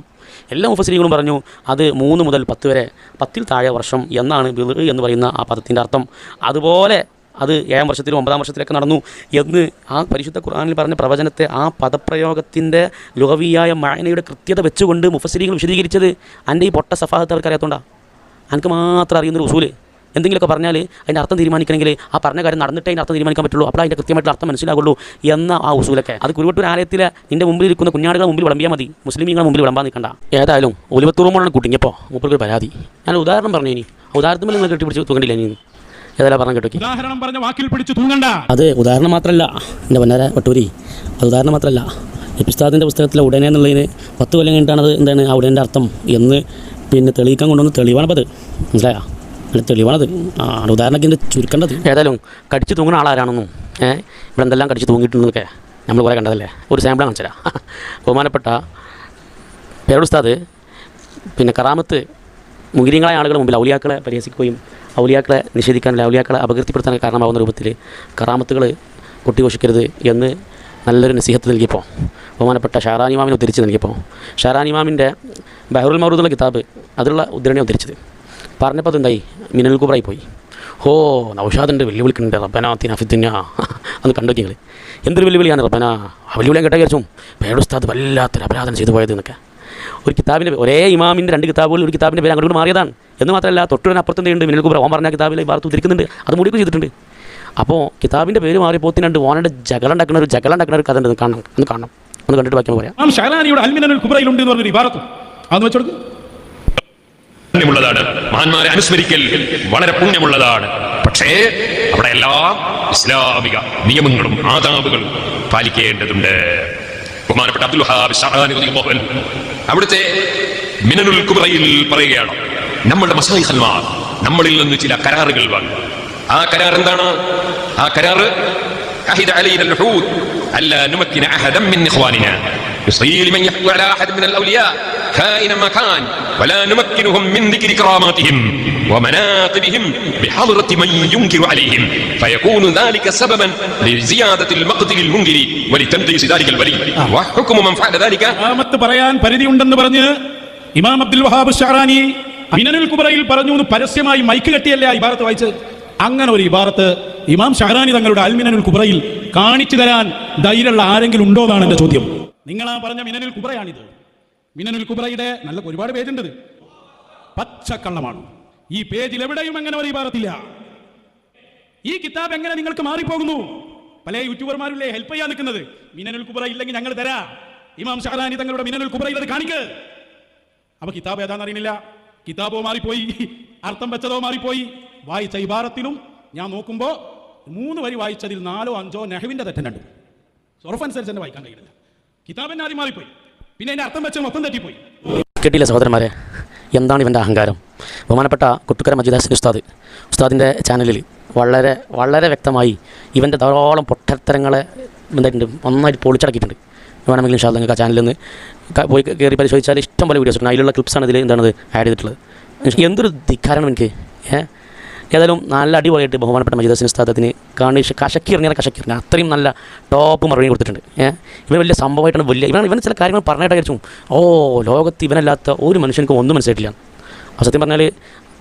എല്ലാ മുഫസ്സിരീങ്ങളും പറഞ്ഞു അത് 3 മുതൽ 10 വരെ 10-ൽ താഴെ വർഷം എന്നാണ് ബിദ്അ എന്ന് പറയുന്ന ആ പദത്തിൻ്റെ അർത്ഥം. അതുപോലെ അത് 7-ാം വർഷത്തിലും 9-ാം വർഷത്തിലൊക്കെ നടന്നു എന്ന് ആ പരിശുദ്ധ ഖുർആനിൽ പറഞ്ഞ പ്രവചനത്തെ ആ പദപ്രയോഗത്തിൻ്റെ ലുഗവിയായ മഅനയുടെ കൃത്യത വെച്ചുകൊണ്ട് മുഫസ്സിരീങ്ങൾ വിശദീകരിച്ചത് എൻ്റെ ഈ പൊട്ട സഫാഹത്ത് അവർക്ക് അറിയാത്തോണ്ടാ. എനിക്ക് മാത്രം അറിയുന്നൊരു ഉസൂല്. എന്തെങ്കിലുമൊക്കെ പറഞ്ഞാൽ അതിൻ്റെ അർത്ഥം തീരുമാനിക്കണമെങ്കിൽ ആ പറഞ്ഞ കാര്യം നടന്നിട്ടേ അതിൻ്റെ അർത്ഥം തീരുമാനിക്കാൻ പറ്റുള്ളൂ. അപ്പോൾ അതിൻ്റെ കൃത്യമായിട്ടുള്ള അർത്ഥം മനസ്സിലാകുള്ളൂ എന്ന ആ ഉസൂലൊക്കെ അത് കുരുവട്ടൂർ ആലയത്തിലെ നിൻ്റെ മുമ്പിൽ ഇരിക്കുന്ന കുഞ്ഞാടുകളുടെ മുമ്പിൽ വിളമ്പിയാൽ മതി, മുസ്ലിമീങ്ങളുടെ മുമ്പിൽ വിളമ്പാൻ നിൽക്കണ്ട. ഏതായാലും ഒലിവത്തൂറുമ്പോഴാണ് കുട്ടിങ്ങിയപ്പോൾ മൂപ്പർക്ക് പരാതി. ഞാൻ ഉദാഹരണം പറഞ്ഞു. ഇനി ഉദാഹരണത്തിൽ നിങ്ങൾ കെട്ടിപ്പിടിച്ച് തൂങ്ങണ്ടില്ല. ഇനി ഏതായാലും പറഞ്ഞു കേട്ടോ. ഉദാഹരണം പറഞ്ഞ വാക്കിൽ പിടിച്ച് തൂങ്ങണ്ട. അത് ഉദാഹരണം മാത്രമല്ല എൻ്റെ പൊന്നാര വട്ടൂരി, അത് ഉദാഹരണം മാത്രമല്ല. ഉസ്താദിൻ്റെ പുസ്തകത്തിലെ ഉടനെ എന്നുള്ളതിന് 10 കൊല്ലം കഴിഞ്ഞിട്ടാണ് അത് എന്താണ് ആ ഉടൻ്റെ അർത്ഥം എന്ന് പിന്നെ തെളിയിക്കാൻ കൊണ്ടുവന്ന് തെളിവാണത്. മനസ്സിലായോ? അല്ല തെളിവാണത്. ഉദാഹരണത്തിന് ചുരുക്കേണ്ടത്. ഏതായാലും കടിച്ച് തൂങ്ങുന്ന ആളാരാണെന്നും ഇവിടെ എന്തെല്ലാം കടിച്ച് തൂങ്ങിയിട്ടുണ്ടെന്നൊക്കെ നമ്മൾ കുറേ കണ്ടതല്ലേ. ഒരു സാമ്പിൾ കാണിച്ചു തരാം. ബഹുമാനപ്പെട്ട പേരുസ്താദ് പിന്നെ കറാമത്ത് മുഗ്രീങ്ങളായ ആളുകളുടെ മുമ്പിൽ ഔലിയാക്കളെ പരിഹസിക്കുകയും ഔലിയാക്കളെ നിഷേധിക്കാനുള്ള ഔലിയാക്കളെ അപകീർത്തിപ്പെടുത്താൻ കാരണമാകുന്ന രൂപത്തിൽ കറാമത്തുകൾ കൊട്ടിഘോഷിക്കരുത് എന്ന് നല്ലൊരു നസീഹത്ത് നൽകിയപ്പോൾ ബഹുമാനപ്പെട്ട ഷാറാൻ ഇമാമിനെ ഉദ്ധരിച്ച് നൽകിയപ്പോൾ ഷാറാൻ ഇമാമിൻ്റെ ബഹറുൽ മൗറൂദുള്ള കിതാബ് അതിലുള്ള ഉദ്ധരണി ഉദ്ധരിച്ചത് പറഞ്ഞപ്പോൾ അതെന്തായി മിനൽ കുബ്രയിൽ പോയി. നൗഷാദിൻ്റെ വെല്ലുവിളിക്കുന്നുണ്ട് റബ്ബനാ ആതിനാ ഫിദ്ദുനിയ അന്ന് കണ്ടോക്കിങ്ങൾ എന്തൊരു വെല്ലുവിളിയാണ് റബ്ബനാ. വെല്ലുവിളിയാൻ കേട്ടാൽ വിചാരിച്ചു പേരുസ്താദ് വല്ലാത്തൊരു അപരാധം ചെയ്തു പോയത് എന്നൊക്കെ. ഒരു കിതാബിൻ്റെ ഒരേ ഇമാമിൻ്റെ 2 കിതാബുകൾ ഒരു കിതാബിൻ്റെ പേര് അങ്ങോട്ട് മാറിയതാണ് എന്ന് മാത്രമല്ല തൊട്ടുടനെ അപ്പുറത്തുണ്ട് മിനൽ കുബ്ര. ഓൻ പറഞ്ഞ കിതാബിൽ ഈ വാർത്ത ഉദ്ധരിക്കുന്നുണ്ട്, അത് മൂടിയൊക്കെ ചെയ്തിട്ടുണ്ട്. അപ്പോൾ കിതാബിൻ്റെ പേര് മാറിയപ്പോത്തിനുണ്ട് ഓനയുടെ ജഗലുണ്ടാക്കുന്ന ഒരു കഥ ഉണ്ട്. കാണണം ഒന്ന് കണ്ടിട്ട് ബാക്കി പറയാം. ഷാലാനിയുടെ അൽമിനൽ കുബ്രയിലുണ്ട് എന്ന് പറഞ്ഞൊരു ഇബാറത്തും അതൊന്ന് വെച്ചെടുക്കും. പുണ്യമുള്ളതാണ്. മഹാന്മാരെ അനുസ്മരിക്കൽ വളരെ പുണ്യമുള്ളതാണ്. പക്ഷേ അവിടെ എല്ലാം ഇസ്ലാമിക നിയമങ്ങളും ആദാബുകളും പാലിക്കേണ്ടതുണ്ട്. ബഹുമാനപ്പെട്ട അബ്ദുൽ വഹാബ് ശഅറാനി റളിയല്ലാഹു അൻഹു അവിടുത്തെ മിനനുൽ കുബ്രയിൽ പറയുകയാണ്, നമ്മളുടെ മശായിഖന്മാർ നമ്മളിൽ നിന്ന് ചില കരാറുകൾ വാങ്ങി. ആ കരാർ എന്താണ്? ആ കരാർ അഹിദ അലൈന അൽ-ഉഹൂദ് അല്ലാ നുമക്കിന അഹദൻ മിൻ ഇഖ്വാനിനാ يصير من يحكي على أحد من الأولياء كائنا ما كان ولا نمكنهم من ذكر كراماتهم ومناقبهم بحضرة من ينكر عليهم فيكون ذلك سببا لزيادة المقتل المنكر ولتنقيص ذلك الولي وحكم من فعل ذلك. പറയാൻ പരിധിയുണ്ടെന്ന് പറഞ്ഞ് ഇമാം അബ്ദുൽ വഹാബ് ശഅറാനി മിനനുൽ കുബ്രയിൽ പറഞ്ഞു എന്ന് പരസ്യമായി മൈക്ക് കെട്ടിയല്ലേ ആ ഇബാറത്ത് വായിച്ചത്. അങ്ങനെ ഒരു ഇബാറത്ത് ഇമാം ശഅറാനി തങ്ങളുടെ അൽമിനനുൽ കുബ്രയിൽ കാണിച്ചു തരാൻ ധൈര്യമുള്ള ആരെങ്കിലും ഉണ്ടോ എന്നാണ് എൻ്റെ ചോദ്യം. നിങ്ങളാ പറഞ്ഞ മിനനുൽ കുബ്രയാണിത്. മിനനുൽ കുബ്രയുടെ നല്ല ഒരുപാട് പേജുണ്ട്. പച്ചക്കള്ളമാണ്. ഈ പേജിൽ എവിടെയും അങ്ങനെ ഒരു ഇബാറത്തില്ല. ഈ കിതാബ് എങ്ങനെ നിങ്ങൾക്ക് മാറിപ്പോകുന്നു? പല യൂട്യൂബർമാരില്ലേ ഹെൽപ്പ് ചെയ്യാൻ നിൽക്കുന്നത്. മിനനുൽ കുബ്ര ഇല്ലെങ്കിൽ ഞങ്ങൾ തരാ. ഇമാം ശഅറാനി തങ്ങളുടെ മിനനുൽ കുബ്രയിൽ അത് കാണിക്ക്. അപ്പൊ കിതാബ് ഏതാണെന്ന് അറിയുന്നില്ല. കിതാബോ മാറിപ്പോയി, അർത്ഥം വെച്ചതോ മാറിപ്പോയി. വായിച്ച ഇബാറത്തിലും ഞാൻ നോക്കുമ്പോൾ 3 വരി വായിച്ചതിൽ 4ഓ 5ഓ നഹ്വിന്റെ തെറ്റുന്നുണ്ട്. സൊറഫ് അനുസരിച്ച് തന്നെ വായിക്കാൻ കഴിയില്ല. കിതാബിന് ആദ്യം മാറിപ്പോയി, പിന്നെ അതിന്റെ അർത്ഥം വെച്ച മൊത്തം തെറ്റിപ്പോയി. കേട്ടില്ല സഹോദരന്മാരെ, എന്താണ് ഇവൻ്റെ അഹങ്കാരം? ബഹുമാനപ്പെട്ട കൊട്ടുക്കര മജീദ് ഹസൻ ഉസ്താദിൻ്റെ ചാനലിൽ വളരെ വളരെ വ്യക്തമായി ഇവൻ്റെ ധാരാളം പൊട്ടത്തരങ്ങളെ എന്തായിട്ടുണ്ട് നന്നായിട്ട് പൊളിച്ചടക്കിയിട്ടുണ്ട്. വേണമെങ്കിലും ഇൻഷാ അല്ലാഹ് നിങ്ങൾക്ക് ആ ചാനലിൽ നിന്ന് പോയി കയറി പരിശോധിച്ചാൽ ഇഷ്ടം പോലെ വീഡിയോസ് ഉണ്ട്. അതിലുള്ള ക്ലിപ്സാണ് ഇതിൽ എന്താണത് ആഡ് ചെയ്തിട്ടുള്ളത്. എന്തൊരു ധിക്കാരണം എനിക്ക്. ഏതായാലും നല്ല അടിപൊളിയായിട്ട് ബഹുമാനപ്പെട്ട മജീദ് ഹസൻ ഉസ്താദിന് കശക്കിറിഞ്ഞാൽ അത്രയും നല്ല ടോപ്പ് മറുപടി കൊടുത്തിട്ടുണ്ട്. ഇവൻ വലിയ സംഭവമായിട്ടാണ് ഇവൻ ചില കാര്യങ്ങൾ പറഞ്ഞിട്ട് വിചാരിച്ചു ലോകത്ത് ഇവനല്ലാത്ത ഒരു മനുഷ്യർക്ക് ഒന്നും മനസ്സിലായിട്ടില്ല. സത്യം പറഞ്ഞാൽ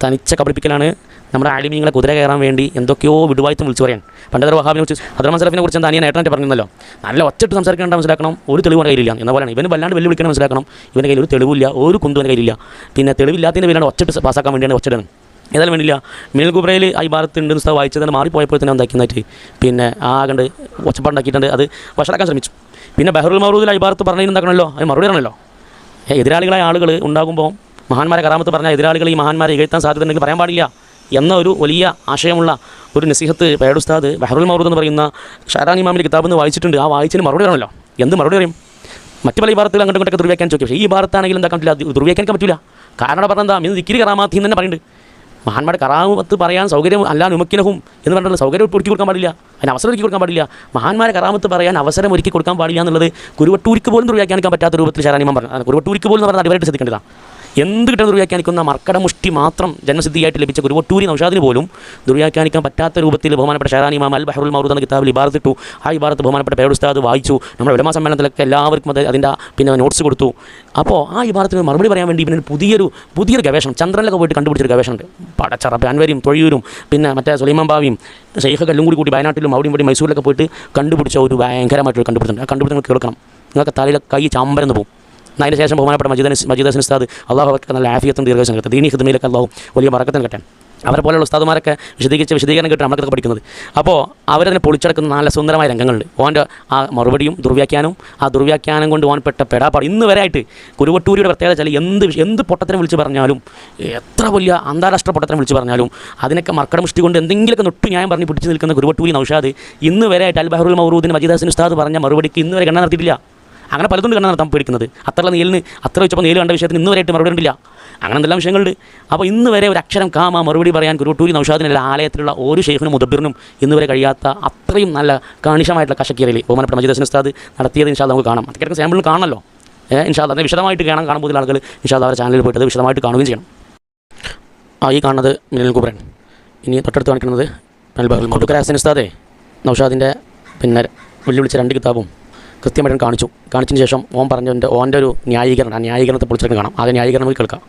തനിച്ച കബളിപ്പിക്കലാണ്. നമ്മുടെ ആലിമീങ്ങളെ കുതിര കയറാൻ വേണ്ടി എന്തൊക്കെയോ വിടുവായത്തും വിളിച്ചു പറയാൻ. പണ്ടത്തെ വഹാബിനെ കുറിച്ച് അബ്ദുറഹ്മാൻ സലഫിനെ കുറിച്ച് എന്താ നേട്ടമായിട്ട് പറഞ്ഞല്ലോ. നല്ല ഒച്ചട്ട് സംസാരിക്കേണ്ട മനസ്സിലാക്കണം, ഒരു തെളിവ് കയ്യിലില്ല എന്ന പോലെയാണ്. ഇവന് വല്ലാണ്ട് വെല്ലുവിളിക്കണം മനസ്സിലാക്കണം. ഇവൻ്റെ കയ്യിൽ ഒരു തെളിവില്ല, ഒരു കുന്തുവിൻ്റെ കയ്യിലില്ല. പിന്നെ തെളിവില്ലാത്തതിൻ്റെ പേരാണ് ഒച്ചട്ട് പാസ്സാക്കാൻ വേണ്ടിയാണ് ഒച്ചടാണ്. ഏതായാലും വേണ്ടില്ല. മിനൽ കുബ്രയിൽ ആ ഇബാറത്ത് ഉണ്ട് ഉസ്താദ് വായിച്ചത് മാറിപ്പോയപ്പോൾ തന്നെ എന്താക്കിയെന്നായിട്ട് പിന്നെ കണ്ട് ഒച്ചപ്പാടുണ്ടാക്കിയിട്ടുണ്ട്. അത് വഷളാക്കാൻ ശ്രമിച്ചു. പിന്നെ ബഹറുൽ മൗറൂദിൽ ആ ഇബാറത്ത് പറഞ്ഞതിന് എന്താക്കണമല്ലോ, അത് മറുപടി ആണല്ലോ. എതിരാളികളായ ആളുകൾ ഉണ്ടാകുമ്പോൾ മഹാന്മാരെ കറാമത്ത് പറഞ്ഞ എതിരാളികൾ ഈ മഹാന്മാരെ ഇകഴ്ത്താൻ സാധ്യതയുണ്ടെങ്കിൽ പറയാൻ പാടില്ല എന്ന ഒരു വലിയ ആശയമുള്ള ഒരു നസീഹത്ത് പേഡ് ഉസ്താദ് ബഹറുൽ മൗറൂദ് എന്ന് പറയുന്ന ഷാരാൻ ഇമാമിൻ്റെ കിതാബ് എന്ന് വായിച്ചിട്ടുണ്ട്. ആ വായിച്ചതിന് മറുപടി ആണല്ലോ. എന്ത് മറുപടി പറയും? മറ്റു പല ഇബാറത്തുകൾ അങ്ങോട്ടും ഇങ്ങോട്ടൊക്കെ ദുർവ്യാഖ്യാനം ചോദിക്കും. പക്ഷേ ഈ ഇബാറത്താണെങ്കിലും എന്താക്കാൻ പറ്റില്ല, ദുർവ്യാഖ്യാനിക്കാൻ പറ്റില്ല. കാരണം പറഞ്ഞാൽ എന്താ, ഇന്ന് ദിക്രി കറാമാത്തി എന്ന് തന്നെ പറയുന്നുണ്ട്. മഹാന്മാരുടെ കറാമത്ത് പറയാൻ സൗകര്യം അല്ല നുമക്കിനഹും എന്ന് പറഞ്ഞിട്ടുള്ള സൗകര്യം ഒരുക്കി കൊടുക്കാൻ പാടില്ല, അതിന് അവസരം ഒരുക്കി കൊടുക്കാൻ പാടില്ല. മഹാന്മാരെ കറാമത്ത് പറയാൻ അവസരം ഒരുക്കി കൊടുക്കാൻ പാടില്ല എന്നുള്ളത് കുരുവട്ടൂരിക്ക് പോലും ദുർവ്യാഖ്യാനിക്കാൻ പറ്റാത്ത രൂപത്തിൽ ഷാരാൻ ഇമാം പറഞ്ഞു. കുരുവട്ടൂരിക്ക് പോലും എന്ന് പറഞ്ഞാൽ അടിവരായിട്ട് ശ്രദ്ധിക്കേണ്ടതാണ്. എന്ത് കിട്ടുന്ന ദുർവ്യാഖ്യാനിക്കുന്ന മർക്കടമുഷ്ടി മാത്രം ജന്മസിദ്ധിയായിട്ട് ലഭിച്ച കുരുവട്ടൂരി നൗഷാദിന് പോലും ദുർവ്യാഖ്യാനിക്കാൻ പറ്റാത്ത രൂപത്തിൽ ബഹുമാനപ്പെട്ട ഷാരാൻ ഇമാം അൽ ബഹറുൽ മൗറൂദ് എന്ന കിതാബിൽ ഇബാറത്തിട്ടു. ആ ഇബാറത്ത് ബഹുമാനപ്പെട്ട പേഡ് ഉസ്താദ് വായിച്ചു. നമ്മുടെ ഉലമാ സമ്മേളനത്തിലൊക്കെ എല്ലാവർക്കും അതിൻ്റെ നോട്ട്സ് കൊടുത്തു. അപ്പോൾ ആ ഇബാറത്തിന് മറുപടി പറയാൻ വേണ്ടി ഇവന് പുതിയൊരു ഗവേഷണം ചന്ദ്രനിലൊക്കെ പോയിട്ട് കണ്ടുപിടിച്ചൊരു ഗവേഷണമുണ്ട്. പടച്ചറപ്പ് അൻവരിയും തൊഴിയൂരും പിന്നെ മറ്റേ സുലൈമാൻ ബാവിയും ഷെയ്ഖ് കല്ലും കൂടി വയനാട്ടിലും അവിടെയും ഇവിടെ മൈസൂരിലൊക്കെ പോയിട്ട് കണ്ടുപിടിച്ച ഒരു ഭയങ്കരമായിട്ടൊരു കണ്ടുപിടുത്തമുണ്ട്. ആ കണ്ടുപിടുത്തങ്ങൾ കേൾക്കണം. നിങ്ങൾക്ക് തലയിൽ കൈ ചാമ്പരന്ന് പോകും. അതിന് ശേഷം ബഹുമാനപ്പെട്ട മജീദ് ഉസ്താദ് അള്ളാഹു അവർക്ക് നല്ല ആഫിയത്തും ദീർഘായുസ്സും കിട്ടും. ദീനി ഖിദ്മയിലൊക്കെ അള്ളാഹു വലിയ ബറക്കത്തും കിട്ടാൻ അവരെ പോലെയുള്ള ഉസ്താദുമാരൊക്കെ വിശദീകരണം കിട്ടും നമ്മളൊക്കെ പഠിക്കുന്നത്. അപ്പോൾ അവരതിനെ പൊളിച്ചെടുക്കുന്ന നല്ല സുന്ദരമായ രംഗങ്ങളുണ്ട്. ഓൻ്റെ ആ മറുപടിയും ദുർവ്യാഖ്യാനവും ആ ദുർവ്യാഖ്യാനം കൊണ്ട് ഓൻ പെട്ട പെടാപ്പാട് ഇന്ന് വരെ ആയിട്ട് കുരുവട്ടൂരിയുടെ പ്രത്യേകത വെച്ചാൽ എന്ത് പൊട്ടത്തിനെ വിളിച്ച് പറഞ്ഞാലും, എത്ര വലിയ അന്താരാഷ്ട്ര പൊട്ടത്തിനെ വിളിച്ച് പറഞ്ഞാലും അതിനൊക്കെ മർക്കടമുഷ്ടി കൊണ്ട് എന്തെങ്കിലുമൊക്കെ നൊട്ടു ന്യായം പറഞ്ഞ് പിടിച്ച് നിൽക്കുന്ന കുരുവട്ടൂരി നൗഷാദ് ഇന്ന് വരെ ആയിട്ട് അൽ ബഹറുൽ മൗറൂദിന് മജീദ് ഉസ്താദ് പറഞ്ഞ മറുപടിക്ക് ഇന്ന് വരെ കണ്ണ നടത്തിയിട്ടില്ല. അങ്ങനെ പലതും കണ്ണ നടത്താൻ പേടിക്കുന്നത്. അത്ര നീലിന് അത്ര വെച്ചപ്പോൾ നീല് കണ്ട വിഷയത്തിന് ഇന്ന് വരെയായിട്ട് മറുപടി ഉണ്ടില്ല. അങ്ങനെ എന്തെല്ലാം വിഷയങ്ങളുണ്ട്. അപ്പോൾ ഇന്ന് വരെ ഒരു അക്ഷരം കാമ മറുപടി പറയാൻ കുരുവട്ടൂരി നൗഷാദിനുള്ള ആലയത്തിലുള്ള ഒരു ഷെയ്ഖിനും മുദബ്ബിറിനും ഇന്ന് വരെ കഴിയാത്ത അത്രയും നല്ല കാണിഷമായിട്ടുള്ള കശക്കീരയിൽ ബഹുമാനപ്പെട്ട മജീദ് ഉസ്താദ് നടത്തിയത് ഇൻഷാ നമുക്ക് കാണാം. അതൊക്കെ സാമ്പിളിൽ കാണണമല്ലോ. ഇൻഷാ അതിനെ വിശദമായിട്ട് കാണുമ്പോൾ ആളുകൾ ഇൻഷാ അവരുടെ ചാനലിൽ പോയിട്ട് അത് വിശദമായിട്ട് കാണുകയും ചെയ്യണം. ഈ കാണുന്നത് മിനൽ കുബ്രൻ. ഇനി തൊട്ടടുത്ത് കാണിക്കുന്നത് അൽ ബഹറുൽ മൗറൂദ്. ഹസൻ ഉസ്താദേ നൗഷാദിൻ്റെ പിന്നെ വെല്ലുവിളിച്ച 2 കിതാബും കൃത്യമായിട്ട് കാണിച്ചതിന് ശേഷം ഓൻ്റെ ഒരു ന്യായീകരണം, ആ ന്യായീകരണത്തെ പൊളിച്ചെടുക്കാൻ കാണാം. ആ ന്യായീകരണം കേൾക്കാം.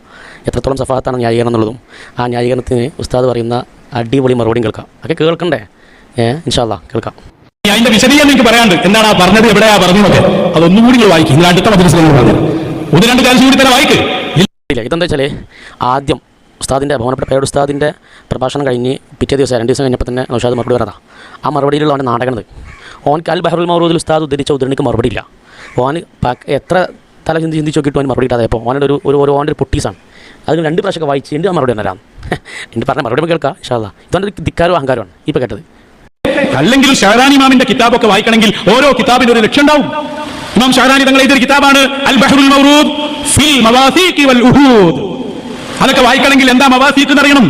എത്രത്തോളം സഫാത്താണ് ന്യായീകരണം എന്നുള്ളതും ആ ന്യായീകരണത്തിന് ഉസ്താദ് പറയുന്ന അടിപൊളി മറുപടിയും കേൾക്കാം. അതൊക്കെ കേൾക്കണ്ടേ? ഇൻഷാ അല്ലാഹ് കേൾക്കാം. അതിന്റെ വിശദീകരണം എനിക്ക് പറയാണ്ട്. എന്താണ് ആ പറഞ്ഞത്, എവിടെയാ പറഞ്ഞതൊക്കെ അതൊന്നും കൂടി വായിക്കും. നിങ്ങൾ അടുത്ത മദ്രസയിൽ പറഞ്ഞത് 1-2 കാര്യം കൂടി തന്നെ വായിക്ക്. ഇല്ല, ഇതെന്താ വെച്ചാൽ ആദ്യം ഉസ്താദിൻ്റെ ബഹുമാനപ്പെട്ട പേഡ് ഉസ്താദിൻ്റെ പ്രഭാഷണം കഴിഞ്ഞ് പിറ്റേ ദിവസം 2 ദിവസം കഴിഞ്ഞപ്പോൾ തന്നെ നൗഷാദ് മറുപടി പറഞ്ഞതാണ്. ആ മറുപടിയിലുള്ള അവൻ്റെ നാടകണത് ഓൻക്ക് അൽ ബഹറുൽ മൗറൂദിൽ ഉസ്താദ് ഉദ്ധരിച്ച ഉദ്ധരണിക്ക് മറുപടി ഇല്ല. ഓൻ എത്ര തല ചിന്തിച്ച് നോക്കിയിട്ട് ഓൻ മറുപടി ഇട്ടാതെ അപ്പോൾ ഓൻ്റെ ഒരു പൊട്ടീസാണ്. അതിന് 2 പ്രാവശ്യമൊക്കെ വായിച്ച് എൻ്റെ മറുപടി തന്നരാം. എൻ്റെ പറഞ്ഞ മറുപടി കേൾക്കാം ഇൻഷാ അല്ലാഹ്. ഇതൊരു ധിക്കാരവും അഹങ്കാരമാണ് ഇപ്പോൾ കേട്ടത്. അല്ലെങ്കിൽ ഷാരാൻ ഇമാമിന്റെ കിതാബൊക്കെ വായിക്കണമെങ്കിൽ ഓരോ കിതാബിന് ഒരു ലക്ഷ്യം ഉണ്ടാവും. ഇമാം ഷാരാനി തങ്ങൾ എഴുതിയ കിതാബാണ് അൽ ബഹറുൽ മൗറൂദ് ഫിൽ മവാസീഖ് വൽ ഉഹൂദ്. അതൊക്കെ വായിക്കണമെങ്കിൽ എന്താ മവാസീഖ് എന്നറിയണം,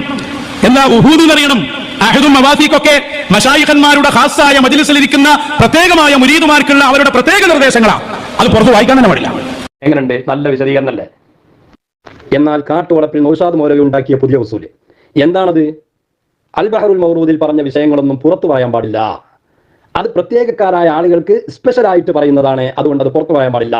എന്താ ഉഹൂദ് എന്നറിയണം. അഹദും മവാസീഖൊക്കെ മശായിഖന്മാരുടെ ഖാസായ മജ്ലിസിലിരിക്കുന്ന പ്രത്യേകമായ മുരീദുമാർക്കുള്ള അവരുടെ പ്രത്യേക നിർദ്ദേശങ്ങളാണ്. അത് പുറത്ത് വായിക്കാൻ തന്നെ പാടില്ല. എങ്ങനെയുണ്ട്? നല്ല വിശദീകരണമല്ലേ? എന്നാൽ കാട്ടുവളപ്പിൽ നൗഷാദ് മൗലവി ഉണ്ടാക്കിയ പുതിയ ഉസൂല് എന്താണത്? അൽ ബഹറുൽ മൗറൂദിൽ പറഞ്ഞ വിഷയങ്ങളൊന്നും പുറത്തു പറയാൻ പാടില്ല. അത് പ്രത്യേകക്കാരായ ആളുകൾക്ക് സ്പെഷ്യലായിട്ട് പറയുന്നതാണ്. അതുകൊണ്ട് അത് പുറത്തു പറയാൻ പാടില്ല.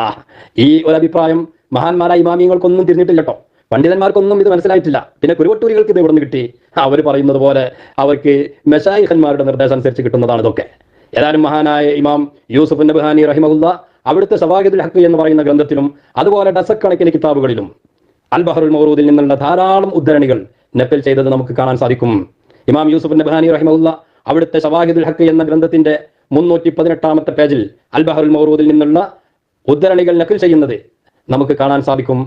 ഈ ഒരു അഭിപ്രായം മഹാന്മാരായ ഇമാമിയങ്ങൾക്കൊന്നും തിരിഞ്ഞിട്ടില്ല കേട്ടോ. പണ്ഡിതന്മാർക്കൊന്നും ഇത് മനസ്സിലായിട്ടില്ല. പിന്നെ കുരുവട്ടൂരികൾക്ക് ഇത് ഇവിടുന്ന് കിട്ടി. അവർ പറയുന്നത് പോലെ അവർക്ക് മശായിഖന്മാരുടെ നിർദ്ദേശം അനുസരിച്ച് കിട്ടുന്നതാണ് ഇതൊക്കെ. ഏതായാലും മഹാനായ ഇമാം യൂസുഫ് നബ്ഹാനി റഹിമഹുല്ല അവിടുത്തെ ശവാഹിദുൽ ഹഖ് എന്ന് പറയുന്ന ഗ്രന്ഥത്തിലും അതുപോലെ ഡസക്കണക്കിന് കിതാബുകളിലും അൽ ബഹറുൽ മൗറൂദിൽ നിന്നുള്ള ധാരാളം ഉദ്ധരണികൾ നക്കൽ ചെയ്തത് നമുക്ക് കാണാൻ സാധിക്കും. ഇമാം യൂസുഫ് നബ്ഹാനി റഹിമഹുല്ല അവിടുത്തെ ശവാഹിദുൽ ഹഖ് എന്ന ഗ്രന്ഥത്തിന്റെ 318-ാമത്തെ പേജിൽ അൽ ബഹറുൽ മൗറൂദിൽ നിന്നുള്ള ഉദ്ധരണികൾ നക്കൽ ചെയ്യുന്നത് നമുക്ക് കാണാൻ സാധിക്കും.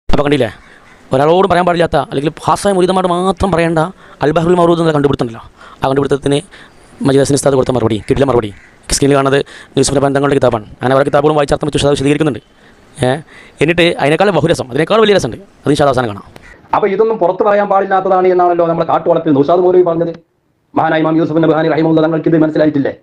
അപ്പോൾ കണ്ടില്ലേ, ഒരാളോട് പറയാൻ പാടില്ലാത്ത അല്ലെങ്കിൽ ഖാസായ മുരീദന്മാരോട് മാത്രം പറയേണ്ട അൽ ബഹറുൽ മൗറൂദ് എന്ന കണ്ടുപിടുത്തമല്ലോ. ആ കണ്ടുപിടുത്തത്തിന് മജീദ് ഉസ്താദ് കൊടുത്ത മറുപടി കിട്ടില്ല. മറുപടി സ്ക്രീനിൽ കാണുന്നത് യൂസുഫ് ബന്ധങ്ങളുടെ കിതാബാണ്. അങ്ങനെ അവരുടെ കിതാബുകളും വായിച്ചർത്ഥം വെച്ച് വിശദീകരിക്കുന്നുണ്ട്. എന്നിട്ട് അതിനേക്കാൾ ബഹുരസം, അതിനേക്കാൾ വലിയ രസമുണ്ട്. അത് ഇൻഷാ അവസാനം കാണാം. അപ്പൊ ഇതൊന്നും പുറത്ത് പറയാൻ പാടില്ലാത്തതാണ് എന്നാണല്ലോ നമ്മുടെ കാട്ടുവളപ്പിൽ നൗഷാദ് മൗലവി പറഞ്ഞത്. മഹാനായ ഇമാം യൂസുഫ് നബ്ഹാനി റഹിമഹുല്ലാ തങ്ങൾക്ക് ഇത് മനസ്സിലായിട്ടില്ലേ?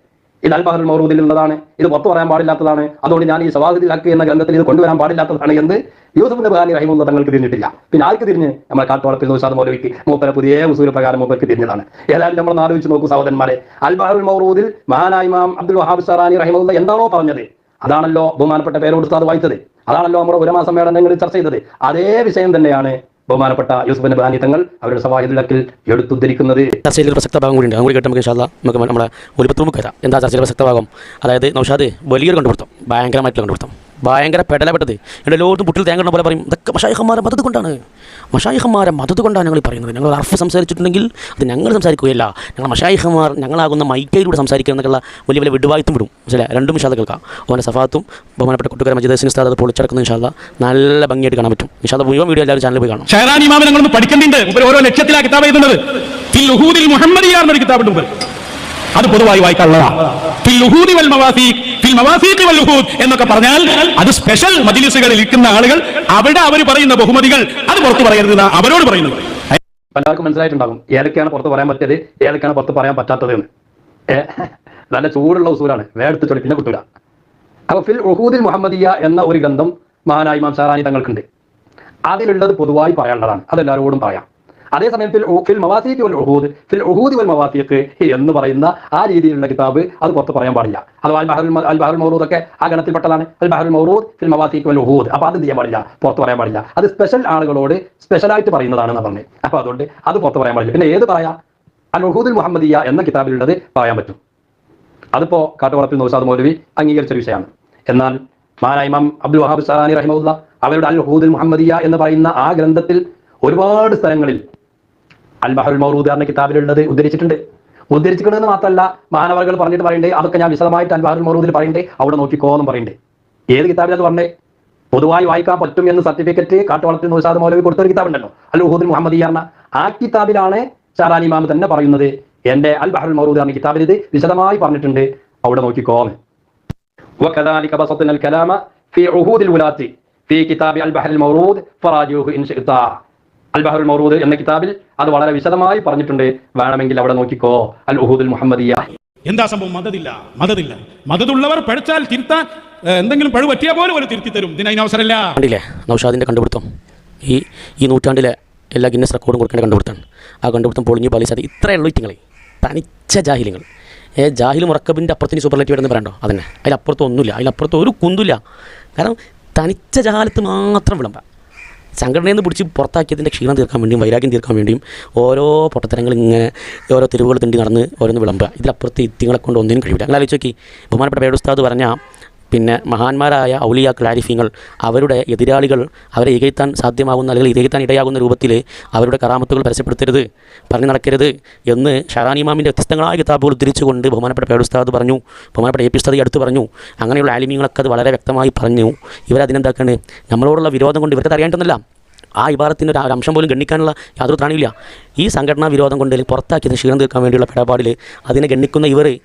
ഇത് അൽ ബഹറുൽ മൗറൂദിൽ ഉള്ളതാണ്, ഇത് പുറത്ത് പറയാൻ പാടില്ലാത്തതാണ്, അതുകൊണ്ട് ഞാൻ ഈ ശവാഹിദുൽ ഹഖ് എന്ന ഗ്രന്ഥത്തിൽ ഇത് കൊണ്ടുവരാൻ പാടില്ലാത്തതാണ് എന്ന് യൂസുഫ് നബ്ഹാനി റഹിമഹുല്ലാ തങ്ങൾക്ക് തിരിഞ്ഞിട്ടില്ല. പിന്നെ ആർക്ക് തിരിഞ്ഞ്? നമ്മുടെ കാട്ടുവളപ്പിൽ നൗഷാദ് മൗലവിക്ക് മൂപ്പര പുതിയ ഉസൂൽ പ്രകാരം മൂപ്പർക്ക് തിരിഞ്ഞതാണ്. ഏതായാലും നമ്മൾ ആലോചിച്ച് നോക്കൂ സഹോദരന്മാരെ, അൽ ബഹറുൽ മൗറൂദിൽ മഹാനായ ഇമാം അബ്ദുൽ വഹാബ് ഷറാനി റഹിമഹുല്ലാ എന്താണോ പറഞ്ഞത് അതാണല്ലോ ബഹുമാനപ്പെട്ട പേരോട് ഉസ്താദ് വായിച്ചത്. അതാണല്ലോ നമ്മുടെ ഉലമാ സമ്മേളനങ്ങളിൽ ചർച്ച ചെയ്തത്. അതേ വിഷയം തന്നെയാണ് ബഹുമാനപ്പെട്ട യൂസുഫ് നബ്ഹാനി തങ്ങൾ അവരുടെ ശവാഹിദുൽ ഹഖിൽ എടുത്തുദ്ധരിക്കുന്നത്. ചർച്ചയിൽ പ്രസക്ത ഭാഗം കൂടി ഉണ്ട്. അതുകൂടി കേട്ട് നമുക്ക് ഇൻഷാ അല്ലാഹ് നമ്മുടെ ഒലിപ്പത്ത് നമുക്ക് വരാം. എന്താ ചർച്ചയിൽ പ്രസക്ത ഭാഗം? അതായത് നൗഷാദ് വലിയൊരു കണ്ടുപിടുത്തം, ഭയങ്കരമായിട്ടുള്ള കണ്ടുപിടുത്തം, ഭയങ്കര പെടലപ്പെട്ടത്. എൻ്റെ ലോകത്തും പുട്ടിൽ തേങ്ങ പോലെ പറയും, ഇതൊക്കെ മശായിഖന്മാരെ മദത് കൊണ്ടാണ്, മശായിഖന്മാരെ മദത് കൊണ്ടാണ് ഞങ്ങൾ പറയുന്നത്. ഞങ്ങൾ അർഫ് സംസാരിച്ചിട്ടുണ്ടെങ്കിൽ അത് ഞങ്ങൾ സംസാരിക്കുകയല്ല, ഞങ്ങൾ മശായിഖന്മാർ ഞങ്ങളാകുന്ന മൈക്കയിലൂടെ സംസാരിക്കുക എന്നൊക്കെയുള്ള വലിയ വലിയ വിടുവായത്തും വിടും. മനസ്സിലായി? രണ്ടും ഇൻഷാ അല്ലാഹ് കേൾക്കാം. ഓൻ്റെ സഫാത്തും ബഹുമാനപ്പെട്ട കൂട്ടുകാരൻ മജീദ് ഹസൻ ഉസ്താദ് അത് പൊളിച്ചടക്കുന്ന ഇൻഷാ അല്ലാഹ് നല്ല ഭംഗിയായിട്ട് കാണാൻ പറ്റും. ഇൻഷാ അല്ലാഹ് മുഴുവൻ വീഡിയോ എല്ലാവരും ചാനലിൽ പോയി കാണും. ഷഹറാനി ഇമാമിനെ നിങ്ങളൊന്ന് പഠിക്കേണ്ടതുണ്ട്. മുമ്പ് ഓരോ ലക്ഷ്യത്തിലാണ് കിതാബ് എഴുതുന്നത്. ഫിൽ ഉഹൂദിൽ മുഹമ്മദിയ്യ എന്നൊരു കിതാബുണ്ട് മുമ്പ്, അത് പൊതുവായി വായിക്കാനുള്ളതാണ്. ഫിൽ ഉഹൂദി വൽ മവാസീഖ്, ഫിൽ മവാസീഖ് വൽ ഉഹൂദ് എന്നൊക്കെ പറഞ്ഞാൽ അത് സ്പെഷ്യൽ മജ്ലിസുകളിൽ ഇരിക്കുന്ന ആളുകൾ അവിടെ അവർ പറയുന്ന ബഹുമതികൾ അത് പുറത്തു പറയരുത് അവരോട് പറയുന്നത്. പലർക്കും മനസ്സിലായിട്ടുണ്ടാകും ഏതൊക്കെയാണ് പുറത്ത് പറയാൻ പറ്റിയത്, ഏതൊക്കെയാണ് പുറത്ത് പറയാൻ പറ്റാത്തത് എന്ന്. നല്ല ചൂടുള്ള ഉസൂലാണ്, വേടുത്ത് ചൊല്ലി പിന്നെ കിട്ടൂല. അപ്പൊ ഫിൽ ഉഹൂദിൽ മുഹമ്മദിയ്യ എന്ന ഒരു ഗ്രന്ഥം മഹാനായ ഇമാം ഷഹറാനി തങ്ങൾക്കുണ്ട്. അതിലുള്ളത് പൊതുവായി പറയാനുള്ളതാണ്, അതെല്ലാവരോടും പറയാം. അതേസമയം ഫിൽ മവാസീഖ് വൽ ഉഹൂദ്, ഫിൽ ഉഹൂദി വൽ മവാസീഖ് എന്ന് പറയുന്ന ആ രീതിയിലുള്ള കിതാബ് അത് പുറത്ത് പറയാൻ പാടില്ല. അത് അൽ ബഹറുൽ മൗറൂദ് ഒക്കെ ആ ഗണത്തിൽപ്പെട്ടതാണ്. അൽ ബഹറുൽ മൗറൂദ് ഫിൽ മവാസീഖ് വൽ ഉഹൂദ്. അപ്പൊ അത് ചെയ്യാൻ പാടില്ല, പുറത്ത് പറയാൻ പാടില്ല. അത് സ്പെഷ്യൽ ആളുകളോട് സ്പെഷ്യലായിട്ട് പറയുന്നതാണെന്ന് പറഞ്ഞത്. അപ്പൊ അതുകൊണ്ട് അത് പുറത്ത് പറയാൻ പാടില്ല. പിന്നെ ഏത് പറയാം? അൽ ഉഹൂദുൽ മുഹമ്മദിയ്യ എന്ന കിതാബിലുള്ളത് പറയാൻ പറ്റും. അതിപ്പോ കാട്ടുവളപ്പിൽ നൗഷാദ് മൗലവി അംഗീകരിച്ച വിഷയമാണ്. എന്നാൽ മഹാനായ ഇമാം അബ്ദുൽ വഹാബ് ഷഹറാനി റഹിമഹുല്ലാഹ് അവരുടെ അൽ ഉഹൂദുൽ മുഹമ്മദിയ്യ എന്ന് പറയുന്ന ആ ഗ്രന്ഥത്തിൽ ഒരുപാട് സ്ഥലങ്ങളിൽ അൽ ബഹറുൽ മൗറൂദ് എന്ന കിതാബിലുള്ളത് ഉദ്ധരിച്ചിട്ടുണ്ടെന്ന് മാത്രമല്ല, മാനവർകൾ പറഞ്ഞിട്ട് പറയണ്ടേ, അതൊക്കെ ഞാൻ വിശദമായിട്ട് അൽ ബഹറുൽ മൗറൂദിൽ പറയണ്ടേ, അവിടെ നോക്കിക്കോ എന്നും പറയണ്ടേ. ഏത് കിതാബിൽ അത് പറഞ്ഞേ? പൊതുവായി വായിക്കാൻ പറ്റും എന്ന് സർട്ടിഫിക്കറ്റ് കാട്ടുവളപ്പിൽ നൗഷാദ് മൗലവി കൊടുത്തൊരു കിതാബുണ്ടല്ലോ, അൽ ഉഹൂദുൽ മുഹമ്മദിയ്യ എന്ന ആ കിതാബിലാണ് ഷഹറാനി ഇമാം തന്നെ പറയുന്നത്, എന്റെ അൽ ബഹറുൽ മൗറൂദ് എന്ന കിതാബിൽ ഇത് വിശദമായി പറഞ്ഞിട്ടുണ്ട്, അവിടെ നോക്കിക്കോ. وكذلك بسطنا الكلام في عهود الولاة في كتاب البحر المورود فراجعوه إن شئت. അൽ ബഹറുൽ മൗറൂദ് എന്ന കിതാബിൽ അത് വളരെ വിശദമായി പറഞ്ഞിട്ടുണ്ട്, വേണമെങ്കിൽ അവിടെ നോക്കിക്കോ. അൽ ഉഹൂദുൽ മുഹമ്മദിയ്യ. എന്താ സംഭവം? മദതില്ല. മദതുള്ളവർ പഴിച്ചാൽ തിരുത്താൻ എന്തെങ്കിലും പഴു പറ്റിയാൽ പോലും ഒരു തിരുത്തി തരും. ഇതിന് അവസരമില്ല. കണ്ടില്ലേ നൗഷാദിൻ്റെ കണ്ടുപിടുത്തം? ഈ നൂറ്റാണ്ടിലെ എല്ലാ ഗിന്നസ് റെക്കോർഡും കൊടുക്കേണ്ട കണ്ടുപിടുത്തം. ആ കണ്ടുപിടുത്തം പൊളിഞ്ഞു പാലിച്ചത് ഇത്രയേ ഉള്ളൂ. ഇറ്റിങ്ങളെ തനിച്ച ജാഹിലിങ്ങൾ. ജാഹിൽ മുറക്കബിൻ്റെ അപ്പുറത്തിന് സൂപ്പർലേറ്റീവ് എന്ന് പറയണ്ടോ? അതന്നെ, അതിലപ്പുറത്ത് ഒന്നുമില്ല, അതിലപ്പുറത്ത് ഒരു കുന്തില്ല. കാരണം തനിച്ച ജഹാലത്ത് മാത്രം വിളമ്പാം. സംഘടനയിൽ നിന്ന് പിടിച്ച് പുറത്താക്കിയതിൻ്റെ ക്ഷീണം തീർക്കാൻ വേണ്ടിയും വൈരാഗ്യം തീർക്കാൻ വേണ്ടിയും ഓരോ പൊട്ടത്തരങ്ങൾ ഇങ്ങനെ ഓരോ തെരുവുകൾ തിണ്ടി നടന്ന് ഓരോന്ന് വിളമ്പുക. ഇതിലപ്പുറത്ത് ഇത്തിങ്ങളെ കൊണ്ട് ഒന്നിനും കഴിയില്ല. നിങ്ങൾ ആലോചിച്ച് നോക്കി, ബഹുമാനപ്പെട്ട പേട് ഉസ്താദ് പറഞ്ഞ പിന്നെ മഹാന്മാരായ ഔലിയാക്കൾ ആരിഫീങ്ങൾ അവരുടെ എതിരാളികൾ അവരെ ഇകഴ്ത്താൻ സാധ്യമാകുന്ന അല്ലെങ്കിൽ ഇകഴ്ത്താൻ ഇടയാകുന്ന രൂപത്തിൽ അവരുടെ കറാമത്തുകൾ പരസ്യപ്പെടുത്തരുത്, പറഞ്ഞു നടക്കരുത് എന്ന് ഷഹറാനി ഇമാമിൻ്റെ വ്യത്യസ്തങ്ങളായ കിതാബുകൾ ഉദ്ധരിച്ചുകൊണ്ട് ബഹുമാനപ്പെട്ട പേട് ഉസ്താദ് പറഞ്ഞു. ബഹുമാനപ്പെട്ട എ പി ഉസ്താദ് അടുത്ത് പറഞ്ഞു. അങ്ങനെയുള്ള ആലിമീങ്ങളൊക്കെ അത് വളരെ വ്യക്തമായി പറഞ്ഞു. ഇവരതിനെന്താക്കാണ്? നമ്മളോടുള്ള വിരോധം കൊണ്ട് ഇവർക്ക് അറിയാണ്ടൊന്നുമില്ല, ആ ഇബാറത്തിൻ്റെ ഒരു അംശം പോലും ഗണ്ണിക്കാനുള്ള യാതൊരു ത്രാണിയില്ല. ഈ സംഘടനാ വിരോധം കൊണ്ട് പുറത്താക്കിയത് ക്ഷീണം തീർക്കാൻ വേണ്ടിയുള്ള പെടപാടിൽ അതിനെ ഗണ്ണിക്കുന്ന ഇവരുടെ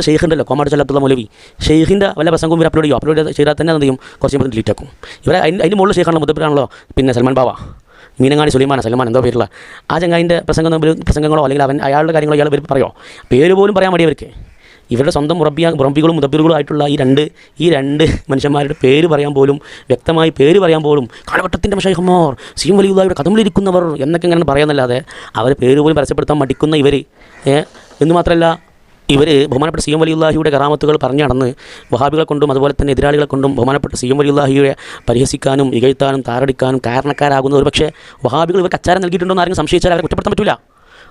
ഷെയ്ഖുണ്ടല്ലോ, കോമാട് അബ്ദുള്ള മൗലവി, ഷെയ്ഖിൻ്റെ വല്ല പ്രസംഗവും ഇവർ അപ്ലോഡ് ചെയ്താൽ തന്നെ എന്ത് ചെയ്യും? കുറച്ച് മുതൽ ഡിലീറ്റ് ആക്കും. ഇവരെ അതിൻ്റെ മുകളിൽ ഷെയ്ഖാണല്ലോ, മുദ്ദബിറാണല്ലോ, പിന്നെ സൽമാൻ ബാവ, മീനങ്ങാടി സലമാൻ എന്തോ പേരുള്ള ആ ചങ്ങായിൻ്റെ പ്രസംഗങ്ങളോ അല്ലെങ്കിൽ അയാളുടെ കാര്യങ്ങളോ ഇയാൾ പറയുമോ? പേര് പോലും പറയാൻ മടിയവർക്ക്. ഇവരുടെ സ്വന്തം മുറബികളും മുദബ്ബിറുകളും ആയിട്ടുള്ള ഈ രണ്ട് മനുഷ്യന്മാരുടെ പേര് പറയാൻ പോലും, വ്യക്തമായി പേര് പറയാൻ പോലും, കാലഘട്ടത്തിൻ്റെ മശൈഖന്മാർ, സി എം വലിയുള്ളവരുടെ കഥമിലിരിക്കുന്നവർ എന്നൊക്കെ ഇങ്ങനെ പറയാമെന്നല്ലാതെ അവർ പേര് പോലും പരസ്യപ്പെടുത്താൻ മടിക്കുന്ന ഇവർ എന്ന് മാത്രമല്ല, ഇവർ ബഹുമാനപ്പെട്ട സി എം വലിയുള്ളാഹിയുടെ കറാമത്തുകൾ പറഞ്ഞു നടന്ന് വഹാബികളെ കൊണ്ടും അതുപോലെ തന്നെ എതിരാളികളെ കൊണ്ടും ബഹുമാനപ്പെട്ട സി എം വലിയുള്ളാഹിയെ പരിഹസിക്കാനും ഇകഴ്ത്താനും താറടിക്കാനും കാരണക്കാരാകുന്ന ഒരു പക്ഷേ വഹാബികൾ ഇവർക്ക് അച്ചാരം നൽകിയിട്ടുണ്ടോ എന്ന് ആരെങ്കിലും സംശയിച്ചാൽ അവരെ കുറ്റപ്പെടുത്താൻ പറ്റില്ല.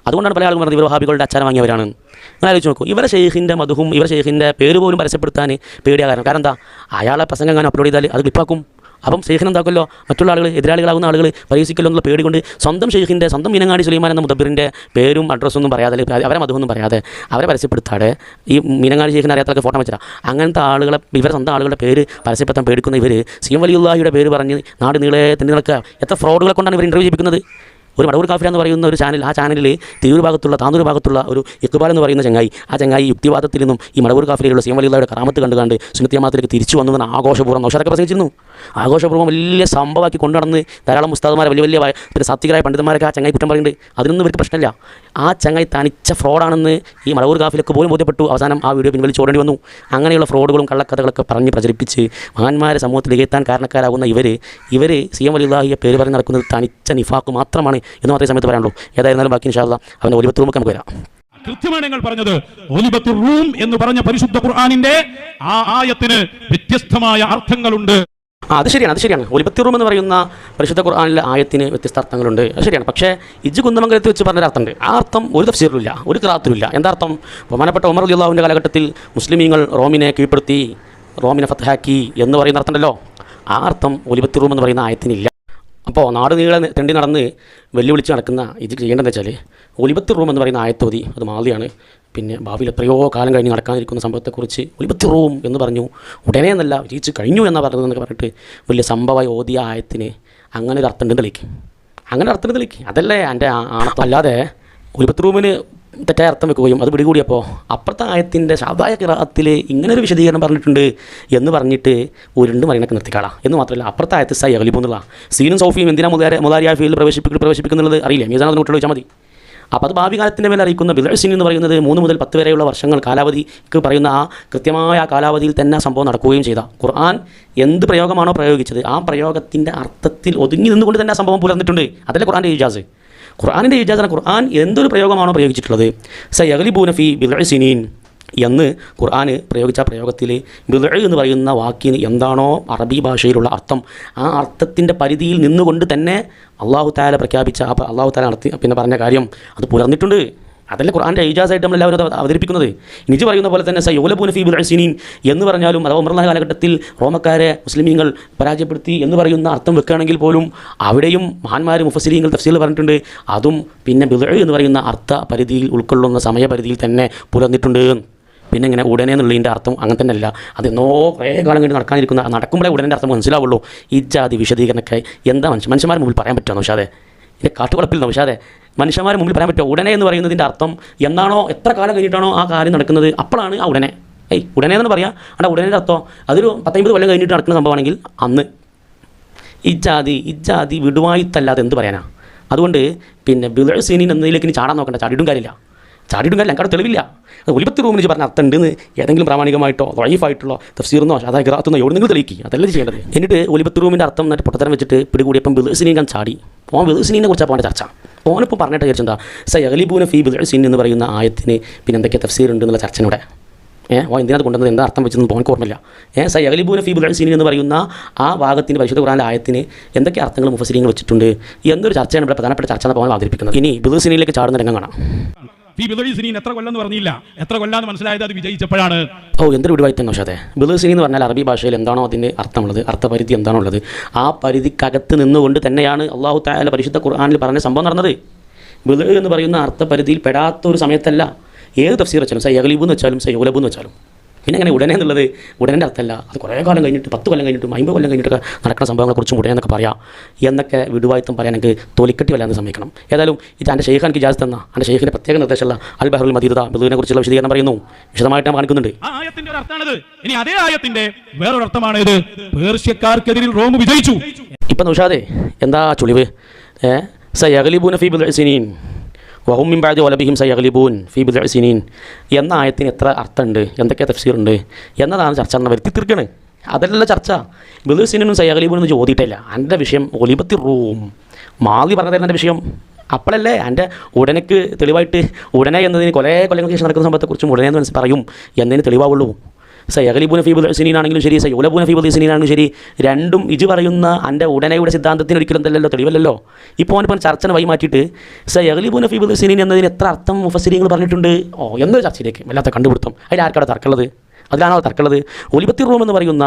അതുകൊണ്ടാണ് പല ആളുകൾ പറഞ്ഞത് ഇവർ വഹാബികളുടെ അച്ചാരം വാങ്ങിയവരാണ്. നിങ്ങൾ ആലോചിച്ച് നോക്കൂ, ഇവരെ ഷെയ്ഖിൻ്റെ മധുഹും ഇവരെ ഷെയ്ഖിൻ്റെ പേര് പോലും പരസ്യപ്പെടുത്താൻ പേടിയ കാരണം എന്താ? അയാളെ പ്രസംഗം ഞാൻ അപ്ലോഡ് ചെയ്താൽ അത് ക്ലിപ്പാക്കും. അപ്പം ഷെയ്ഖിനെ എന്താക്കുമല്ലോ, മറ്റുള്ള ആളുകൾ എതിരാളികളാകുന്ന ആളുകൾ പരിഹസിക്കല്ലോ എന്നുള്ള പേടി കൊണ്ട് സ്വന്തം ഷെയ്ഖിൻ്റെ സ്വന്തം മീനങ്ങാടി സുലൈമാൻ എന്ന മുദബ്ബിറിൻ്റെ പേരും അഡ്രസ്സൊന്നും പറയാതെ, അവരെ മധുവൊന്നും പറയാതെ, അവരെ പരസ്യപ്പെടുത്താതെ ഈ മീനങ്ങാടി ഷെയ്ഖിനെ അറിയാത്തൊക്കെ ഫോട്ടോ വെച്ചാൽ അങ്ങനത്തെ ആളുകളെ, ഇവരെ സ്വന്തം ആളുകളുടെ പേര് പരസ്യപ്പെടുത്താൻ പേടിക്കുന്ന ഇവർ സി എം വലിയുള്ളാഹിയുടെ പേര് പറഞ്ഞ് നാട് നീളെ തിന്നി നടക്കുക. എത്ര ഫ്രോഡുകളെ കൊണ്ടാണ് ഇവർ ഇൻ്റർവ്യൂ ചെയ്യിപ്പിക്കുന്നത്. ഒരു മടവൂർ കാഫില എന്ന് പറയുന്ന ഒരു ചാനൽ, ആ ചാനലിൽ തിരൂർ താന്നൂർ ഭാഗത്തുള്ള ഒരു ഇഖ്ബാൽ എന്ന് പറയുന്ന ചങ്ങായി, ആ ചങ്ങായി യുക്തിവാദത്തിൽ നിന്നും ഈ മടവൂർ കാഫിലയിലുള്ള സി എം വലിയുള്ളവരുടെ കറാമത്ത് കണ്ടുകൊണ്ട് സുന്നത്ത് ജമാഅത്തിലേക്ക് തിരിച്ചു വന്നതെന്ന് ആഘോഷപൂർവ്വം നൗഷാദൊക്കെ പ്രസംഗിച്ചിരുന്നു. ആഘോഷപൂർവ്വം വലിയ സംഭവമാക്കി കൊണ്ടുനടന്ന് ധാരാളം ഉസ്താദുമാരെ വലിയ പിന്നെ സാത്വികരായ പണ്ഡിതന്മാരൊക്കെ ആ ചങ്ങായി കുറ്റം പറയുന്നുണ്ട്. അതിനൊന്നും ഇവർക്ക് പ്രശ്നമില്ല. ആ ചങ്ങായി തനിച്ച ഫ്രോഡാണെന്ന് ഈ മടവൂർ കാഫിലൊക്കെ പോലും ബോധ്യപ്പെട്ടു. അവസാനം ആ വീഡിയോ പിൻവലിച്ചോടേണ്ടി വന്നു. അങ്ങനെയുള്ള ഫ്രോഡുകളും കള്ളക്കഥകളൊക്കെ പറഞ്ഞ് പ്രചരിപ്പിച്ച് മഹാന്മാരെ സമൂഹത്തിൽ ഇകഴ്ത്താൻ കാരണക്കാരാകുന്ന ഇവർ സി എം വലിയുള്ളാഹിയെ പേര് പറഞ്ഞ് നടക്കുന്നത് തനിച്ച നിഫാഖ് മാത്രമാണ് എന്ന് മാത്രമേ സമയത്ത് പറയാനുള്ളൂ. ഏതായിരുന്നാലും ബാക്കി ഇൻഷാ അല്ലാഹ് അവൻ്റെ ഒലിബത്ത് റൂമൊക്കെ നമുക്ക് വരാം. കൃത്യമാണ് നിങ്ങൾ പറഞ്ഞത്. ഒലിബത്ത് റൂം എന്ന് പറഞ്ഞ പരിശുദ്ധ ഖുർആനിന്റെ ആ ആയത്തിന് വ്യത്യസ്തമായ അർത്ഥങ്ങളുണ്ട്. അത് ശരിയാണ്. ഒലിബത്ത് റൂം എന്ന് പറയുന്ന പരിശുദ്ധ ഖുർആനിലെ ആയത്തിന് വ്യത്യസ്ത അർത്ഥങ്ങളുണ്ട്. അത് ശരിയാണ്. പക്ഷേ ഇജ്ജ് കുന്നമംഗലത്ത് വെച്ച് പറഞ്ഞൊരു അർത്ഥമുണ്ട്. ആ അർത്ഥം ഒരു തഫ്സീറിലില്ല, ഒരു ഖിറാഅത്തിലുമില്ല. എന്താ അർത്ഥം? ബഹുമാനപ്പെട്ട ഉമർ റളിയല്ലാഹുവിൻ്റെ കാലഘട്ടത്തിൽ മുസ്ലിമീങ്ങൾ റോമിനെ കീഴ്പ്പെടുത്തി, റോമിനെ ഫത്ഹാക്കി എന്ന് പറയുന്ന അർത്ഥമുണ്ടല്ലോ, ആ അർത്ഥം ഒലിബത്തി റൂം എന്ന് പറയുന്ന ആയത്തിനില്ല. അപ്പോൾ നാട് നീളെ തെണ്ടി നടന്ന് വെല്ലുവിളിച്ച് നടക്കുന്ന ഇത് ചെയ്യേണ്ടതെന്ന് വെച്ചാൽ ഒലിബത്തി റൂം എന്ന് പറയുന്ന ആയത്തോതി അത് മാലിയാണ്. പിന്നെ ഭാവിയിൽ എത്രയോ കാലം കഴിഞ്ഞ് നടക്കാനിരിക്കുന്ന സംഭവത്തെക്കുറിച്ച് ഒലിബത്തി റൂം എന്ന് പറഞ്ഞു, ഉടനെ എന്നല്ല വിജയിച്ച് കഴിഞ്ഞു എന്നാണ് പറഞ്ഞതെന്നൊക്കെ പറഞ്ഞിട്ട് വലിയ സംഭവമായി ഓതിയ ആയത്തിന് അങ്ങനെ ഒരു അർത്ഥം തെളിക്ക്, അങ്ങനെ അർത്ഥം തെളിക്ക്. അതല്ലേ എൻ്റെ ആണത്തം. അല്ലാതെ ഒലിബത്തി റൂമിന് തെറ്റായ അർത്ഥം വെക്കുകയും അത് പിടികൂടിയപ്പോൾ അപ്പുറത്തെ ആയത്തിൻ്റെ ശാദായ ഖിറാഅത്തിൽ ഇങ്ങനൊരു വിശദീകരണം പറഞ്ഞിട്ടുണ്ട് എന്ന് പറഞ്ഞിട്ട് ഉരുണ്ട് മറിനൊക്കെ നിർത്തിക്കാളാം. എന്ന് മാത്രമല്ല അപ്പുറത്തെ ആയത്ത് സൈ അകലിബു എന്നുള്ള സീനും സൗഫിയും എന്തിനാ മുതാരിയായ ഫീൽഡിൽ പ്രവേശിപ്പിക്കുന്നുള്ളത് അറിയില്ലേ? മീസാനത്തിന് കുട്ടികൾ ചോദിച്ചാൽ മതി. അപ്പോൾ അത് ഭാവി കാലത്തിൻ്റെ മേലെ അറിയിക്കുന്ന ബിദ്അ് എന്ന് പറയുന്നത് 3 മുതൽ 10 വരെയുള്ള വർഷങ്ങൾ കാലാവധിക്ക് പറയുന്ന ആ കൃത്യമായ ആ കാലാവധിയിൽ തന്നെ സംഭവം നടക്കുകയും ചെയ്ത ഖുർആൻ എന്ത് പ്രയോഗമാണോ പ്രയോഗിച്ചത് ആ പ്രയോഗത്തിൻ്റെ അർത്ഥത്തിൽ ഒതുങ്ങി നിന്നുകൊണ്ട് തന്നെ ആ സംഭവം പുലർന്നിട്ടുണ്ട്. അതല്ലേ ഖുർആൻ്റെ ഇജാസ്. ഖുർആനിൻ്റെ ഇജാസാണ് ഖുർആൻ എന്തൊരു പ്രയോഗമാണോ പ്രയോഗിച്ചിട്ടുള്ളത് സയഗ്ലിബൂന ഫീ ബിദ്അ് സിനീൻ എന്ന് ഖുർആൻ പ്രയോഗിച്ച പ്രയോഗത്തിൽ ബിദ്അ് എന്ന് പറയുന്ന വാക്കിന് എന്താണോ അറബി ഭാഷയിലുള്ള അർത്ഥം ആ അർത്ഥത്തിൻ്റെ പരിധിയിൽ നിന്നുകൊണ്ട് തന്നെ അള്ളാഹു തആല പ്രഖ്യാപിച്ച അള്ളാഹു തആല നടത്തി പിന്നെ പറഞ്ഞ കാര്യം അത് പുലർന്നിട്ടുണ്ട്. അതല്ലേ ഖുർആൻ്റെ ഇജാസായിട്ട് നമ്മളെല്ലാവരും അവതരിപ്പിക്കുന്നത്. നിജ് പറയുന്ന പോലെ തന്നെ സയഗ്ലിബൂന ഫീ ബിദ്അ് സിനീൻ എന്ന് പറഞ്ഞാലും അഥവാ ഉമർ കാലഘട്ടത്തിൽ റോമക്കാരെ മുസ്ലിമീങ്ങൾ പരാജയപ്പെടുത്തി എന്ന് പറയുന്ന അർത്ഥം വെക്കുകയാണെങ്കിൽ പോലും അവിടെയും മഹാന്മാർ മുഫസ്സിരീങ്ങൾ തഫ്സീറിൽ പറഞ്ഞിട്ടുണ്ട് അതും പിന്നെ ബിദ്അ് എന്ന് പറയുന്ന അർത്ഥ പരിധിയിൽ ഉൾക്കൊള്ളുന്ന സമയപരിധിയിൽ തന്നെ പുലർന്നിട്ടുണ്ട്. പിന്നെ ഇങ്ങനെ ഉടനെ എന്നുള്ളതിൻ്റെ അർത്ഥം അങ്ങനെ തന്നെ അല്ല, അത് എന്നോ കുറേ കാലം കഴിഞ്ഞ് നടക്കാനിരിക്കുന്ന നടക്കുമ്പോഴേ ഉടനെ അർത്ഥം മനസ്സിലാവുള്ളൂ. ഈ ജാതി വിശദീകരണമൊക്കെ എന്താ മനുഷ്യന്മാരുടെ മുമ്പിൽ പറയാൻ പറ്റുമോ നൗഷാദെ? ഇതിൻ്റെ കാട്ടുവളപ്പിൽ നൗഷാദെ മനുഷ്യന്മാരുടെ മുമ്പിൽ പറയാൻ പറ്റുമോ? ഉടനെ എന്ന് പറയുന്നതിൻ്റെ അർത്ഥം എന്നാണോ എത്ര കാലം കഴിഞ്ഞിട്ടാണോ ആ കാര്യം നടക്കുന്നത് അപ്പോഴാണ് ആ ഉടനെ. ഉടനെ എന്ന് പറയാം. അവിടെ ഉടനെ അർത്ഥം അതൊരു 10-50 കൊല്ലം കഴിഞ്ഞിട്ട് നടക്കുന്ന സംഭവമാണെങ്കിൽ അന്ന് ഇജാതി വിടുവായിത്തല്ലാതെ എന്ത് പറയാനാ? അതുകൊണ്ട് പിന്നെ ബിദ്അ് സിനീൻ എന്നതിലേക്ക് ഇനി ചാടാൻ നോക്കണ്ട. ചാടിയിട്ടും കാര്യമില്ല ഞങ്ങളുടെ തെളിവില്ല. ഒലിബത്തി റൂമിന് പറഞ്ഞ അർത്ഥം ഉണ്ടെന്ന് ഏതെങ്കിലും പ്രാമാണികമായിട്ടോ വൈഫായിട്ടുള്ളോ തഫ്സീറിനോ ഷാദായ ഖിറാഅത്തിനോ എവിടെയെങ്കിലും തെളിയിക്കുക. അതല്ലേ ചെയ്യേണ്ടത്. എന്നിട്ട് ഒലിബത്തി റൂമിൻ്റെ അർത്ഥം എന്നിട്ട് പൊട്ടത്തരം വെച്ചിട്ട് പിടികൂടിയപ്പം ബിദ്അ് സിനീൻ ഞാൻ ചാടി. ബിദ്അ് സിനീനെ കുറിച്ചാണ് പോകേണ്ട ചർച്ച. ഓനിപ്പോൾ പറഞ്ഞിട്ട് വിചാരിച്ചെന്താ സയഗ്ലിബൂന ഫീ ബിദ്അ് സിനീൻ എന്ന് പറയുന്ന ആയത്തിന് പിന്നെ എന്തൊക്കെ തഫ്സീർ ഉണ്ട് എന്നുള്ള ചർച്ചയുടെ എന്തിനത് കൊണ്ടുവന്നത് എന്താ അർത്ഥം വെച്ചെന്ന് പോകാൻ ഓർമ്മയില്ല. സയഗ്ലിബൂന ഫീ ബിദ്അ് സിനീൻ എന്ന് പറയുന്ന ആ ഭാഗത്തിന് പരിശുദ്ധ ഖുർആനിലെ ആയത്തിന് എന്തൊക്കെ അർത്ഥങ്ങൾ മുഫസ്സിരീങ്ങൾ വെച്ചിട്ടുണ്ട് എന്നൊരു ചർച്ചയാണ് ഇവിടെ പ്രധാനപ്പെട്ട ചർച്ച എന്ന് പോകാൻ അവതരിപ്പിക്കുന്നത്. ഇനി ബിദ്അ് സിനീനിലേക്ക് ചാടുന്ന രംഗം കാണാം. എത്ര കൊല്ലം എന്ന് പറഞ്ഞില്ല, എത്ര കൊല്ലാന്ന് മനസ്സിലായത് അത് വിജയിച്ചപ്പോഴാണ്. എന്തൊരു വിടുവായിത്തന്നെ പക്ഷേ ബിദ്അ് സിനീൻ എന്ന് പറഞ്ഞാൽ അറബി ഭാഷയിൽ എന്താണോ അതിന് അർത്ഥമുള്ളത് അർത്ഥപരിധി എന്താണോ ഉള്ളത് ആ പരിധിക്കകത്ത് നിന്നുകൊണ്ട് തന്നെയാണ് അള്ളാഹു തആല പരിശുദ്ധ ഖുർആനിൽ പറഞ്ഞ സംഭവം നടന്നത്. ബിദ്അ് എന്ന് പറയുന്ന അർത്ഥപരിധിയിൽ പെടാത്ത ഒരു സമയത്തല്ല ഏത് തഫ്സീർ വെച്ചാലും സയഗ്ലിബു എന്ന് വെച്ചാലും സയഗ്ലബു എന്ന് വെച്ചാലും. പിന്നെ അങ്ങനെ ഉടനെ എന്നുള്ളത് ഉടനെ അർത്ഥമല്ല, അത് കുറേ കാലം കഴിഞ്ഞിട്ട് 10 കൊല്ലം കഴിഞ്ഞിട്ടും 50 കൊല്ലം കഴിഞ്ഞിട്ടൊക്കെ നടക്കുന്ന സംഭവങ്ങളെക്കുറിച്ചും ഉടനെ എന്നൊക്കെ പറയാം എന്നൊക്കെ വിടുവായിത്തം പറയാൻ എനിക്ക് തൊലിക്കെട്ടി വല്ലാന്ന് സമ്മതിക്കണം. ഏതായാലും ഇത് എൻ്റെ ഷെയ്ഖ് എനിക്ക് ഇജാസത്ത് തന്ന എൻ്റെ ഷെയ്ഖിൻ്റെ പ്രത്യേക നിർദ്ദേശമുള്ള അൽ ബഹറുൽ മദീദ ബിദ്അിനെ കുറിച്ചുള്ള വിശദീകരണം പറയുന്നു. വിശദമായിട്ട് ഞാൻ കാണിക്കുന്നുണ്ട്. ആ ആയത്തിന്റെ ഒരു അർത്ഥമാണിത്. ഇനി അതേ ആയത്തിന്റെ വേറൊരു അർത്ഥമാണ് ഇത്. പേർഷ്യക്കാർക്കെതിരിൽ റോം വിജയിച്ചു. ഇപ്പം നൗഷാദേ എന്താ ചുളിവ്? സയഗ്ലിബൂന ഫീ ബിദ്അ് സിനീൻ വഹും മിൻ ബഅദി ഗലബിഹിം സയഗ്ലിബൂൻ ഫീ ബിദ്അ് സിനീൻ എന്ന ആയത്തിന് എത്ര അർത്ഥമുണ്ട്, എന്തൊക്കെ തഫ്സീറുണ്ട് എന്നതാണ് ചർച്ച എന്ന് വരുത്തി തീർക്കണ്. അതല്ല ചർച്ച. ബിദ്അ് സിനീനും സയഗ്ലിബൂൻ എന്ന് ചോദിയിട്ടില്ല. എൻ്റെ വിഷയം ഒലിബത്തി റൂം മാലി പറഞ്ഞതായിരുന്നു എൻ്റെ വിഷയം. അപ്പോഴല്ലേ എൻ്റെ ഉടനക്ക് തെളിവായിട്ട് ഉടനെ എന്നതിന് കൊല്ലങ്ങൾക്ക് ശേഷം നടക്കുന്ന സംഭവത്തെക്കുറിച്ചും ഉടനെ എന്ന് പറയും എന്നതിന് തെളിവാവുള്ളൂ. സയഗ്ലിബൂന ഫീ ബിദ്അ് സിനീൻ ആണെങ്കിലും ശരി സയഗ്ലബൂന ഫീ ബിദ്അ് സിനീൻ ആണെങ്കിലും ശരി രണ്ടും ഇജ് പറയുന്ന എൻ്റെ ഉടനെയുടെ സിദ്ധാന്തത്തിന് ഒരിക്കലും എന്തല്ലല്ലോ തെളിവല്ലല്ലോ. ഇപ്പോൾ ചർച്ചനെ വഴി മാറ്റിയിട്ട് സയഗ്ലിബൂന ഫീ ബിദ്അ് സിനീൻ എന്നതിന് എത്ര അർത്ഥം മുഫസ്സിരീങ്ങൾ പറഞ്ഞിട്ടുണ്ട് എന്നൊരു ചർച്ചയിലേക്ക് വല്ലാത്ത കണ്ടുപിടുത്തം. അതിൽ ആർക്കവിടെ തർക്കമുള്ളത്? അതിലാണോ തർക്കമുള്ളത്? ഒലിബത്തി റൂം എന്ന് പറയുന്ന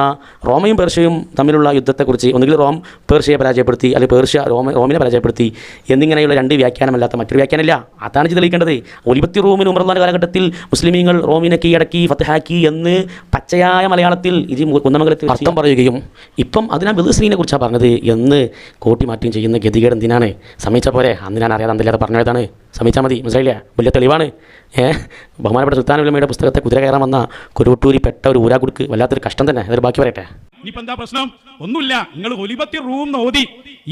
റോമയും പേർഷ്യയും തമ്മിലുള്ള യുദ്ധത്തെക്കുറിച്ച് ഒന്നുകിൽ റോം പേർഷ്യയെ പരാജയപ്പെടുത്തി അല്ലെങ്കിൽ പേർഷ്യ റോമിനെ പരാജയപ്പെടുത്തി എന്നിങ്ങനെയുള്ള രണ്ട് വ്യാഖ്യാനമല്ലാത്ത മറ്റൊരു വ്യാഖ്യാനമില്ല. അതാണ് തെളിയിക്കേണ്ടത്. ഒലിബത്തി റൂമിന് ഉമറുള്ളാഹിന്റെ കാലഘട്ടത്തിൽ മുസ്ലിമീങ്ങൾ റോമിനെ കീഴടക്കി ഫത്ഹാക്കി എന്ന് പച്ചയായ മലയാളത്തിൽ ഇത് കുന്നമംഗലത്തിൽ അർത്ഥം പറയുകയും ഇപ്പം അതിനാ ബിദ്അ് സിനീനെ കുറിച്ചാണ് പറഞ്ഞത് എന്ന് കോട്ടി മാറ്റുകയും ചെയ്യുന്ന ഗതികേട് എന്തിനാണ്? സമയിച്ച പോലെ അന്ന് ഞാൻ അറിയാതെ അന്തല്ലാതെ പറഞ്ഞതാണ്. സമയിച്ചാൽ മതി, മനസ്സിലായില്ലേ? വലിയ തെളിവാണ്. ബഹുമാനപ്പെട്ട സുൽത്താൻ ഉലമയുടെ പുസ്തകത്തെ കുതിര കയറാൻ വന്ന കുരുവട്ടൂരി പെട്ട ഒരു ഊരാകുടുക്ക് വല്ലാത്തൊരു കഷ്ടം തന്നെ. അതൊരു ബാക്കി പറയട്ടെ. ഇനിയിപ്പോൾ എന്താ പ്രശ്നം? ഒന്നുമില്ല. നിങ്ങൾ ഒലിബത്തി റൂം ഓതി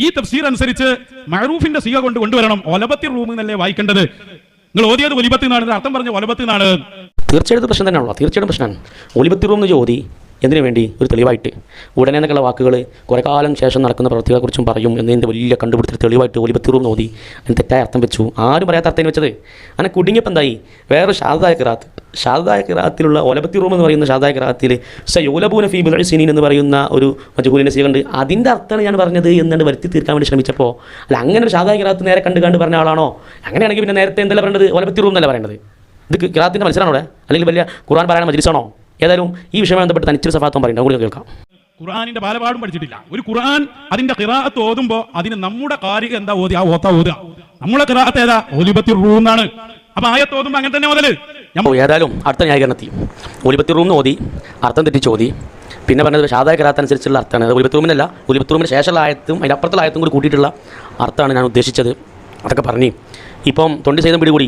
ഈ തഫ്സീർ അനുസരിച്ച് മഅറൂഫിന്റെ സിഗ കൊണ്ടുവരണം. ഒലബത്തി റൂം എന്നല്ലേ വായിക്കേണ്ടത്. നിങ്ങൾ ഓതിയത് ഒലിബത്തി എന്നാണ്, അർത്ഥം പറഞ്ഞ ഒലബത്തി എന്നാണ്. തീർച്ചയായിട്ടും പ്രശ്നം തന്നെയാണല്ലോ. തീർച്ചയായിട്ടും പ്രശ്നമാണ്. ഒലിബത്തി റൂം എന്ന് ചോദി എന്തിനു വേണ്ടി? ഒരു തെളിവായിട്ട് ഉടനെ എന്നൊക്കെയുള്ള വാക്കുകൾ കുറേ കാലം ശേഷം നടക്കുന്ന പ്രവൃത്തികളെക്കുറിച്ചും പറയും എന്നതിൻ്റെ വലിയ കണ്ടുപിടുത്തത്തിൽ തെളിവായിട്ട് ഒലിബത്തി റൂം നോതി അതിന് തെറ്റായ അർത്ഥം വെച്ചു. ആരും പറയാത്ത അർത്ഥം വെച്ചത്. അങ്ങനെ കുടുങ്ങിയപ്പോൾ എന്തായി? വേറെ ഷാദായ ഖിറാഅത്തിലുള്ള ഒലബത്തി റൂം എന്ന് പറയുന്ന ഷാദായ ഖിറാഅത്തിൽ സയഗ്ലബൂന ഫീ ബിദ്അ് സിനീൻ എന്ന് പറയുന്ന ഒരു മജ്ഹൂലിനെ ചെയ്യുന്നുണ്ട്. അതിൻ്റെ അർത്ഥമാണ് ഞാൻ പറഞ്ഞത് എന്നാണ് വരുത്തി തീർക്കാൻ വേണ്ടി ശ്രമിച്ചപ്പോൾ അല്ല അങ്ങനെ ഒരു ഷാദായ ഖിറാഅത്ത് നേരെ കണ്ട് പറഞ്ഞ ആളാണോ? അങ്ങനെയാണെങ്കിൽ പിന്നെ നേരത്തെ എന്തല്ല പറയേണ്ടത്? ഒലബത്തി റൂം എന്നല്ല പറയേണ്ടത്. ഇത് ഖിറാഅത്തിൻ്റെ മത്സരമാണോ അവിടെ? അല്ലെങ്കിൽ വലിയ ഖുർആൻ പാരായണ മജ്ലിസാണോ? ഏതായാലും ഈ വിഷയമായി ബന്ധപ്പെട്ട് തനിച്ചൊരു സഫാത്വം പറയുന്നത് കൂടി കേൾക്കാം. ഖുർആനിന്റെ ബാലപാഠം പഠിച്ചിട്ടില്ല. ഒരു ഖുർആൻ അതിന്റെ ഖിറാഅത്ത് ഓതുമ്പോൾ അതിന് നമ്മുടെ കാര്യം എന്താ ഓതി ആ ഓത്ത ഓതുക. നമ്മളെ ഖിറാഅത്ത് ഏതാ? ഒലിബത്തി റൂന്നാണ്. അപ്പൊ ആയത്ത് ഓതുമ്പോൾ അങ്ങനെ തന്നെ ഓതല്. ഏതായാലും അടുത്ത ന്യായീകരണത്തിൽ ഒലിബത്തി റൂം ഓതി അർത്ഥം തെറ്റിച്ച് ഓതി. പിന്നെ പറഞ്ഞത് ഷാദായ ഖിറാഅത്ത് അനുസരിച്ചുള്ള അർത്ഥമാണ്. അത് ഒലിബത്തി റൂമിനല്ല, ഒലിബത്തി റൂമിന് ശേഷമുള്ള ആയത്തും അതിനപ്പുറത്തുള്ള ആയത്തും കൂടി കൂട്ടിയിട്ടുള്ള അർത്ഥമാണ് ഞാൻ ഉദ്ദേശിച്ചത്. അതൊക്കെ പറഞ്ഞു. ഇപ്പം 20 സൈതം പിടികൂടി.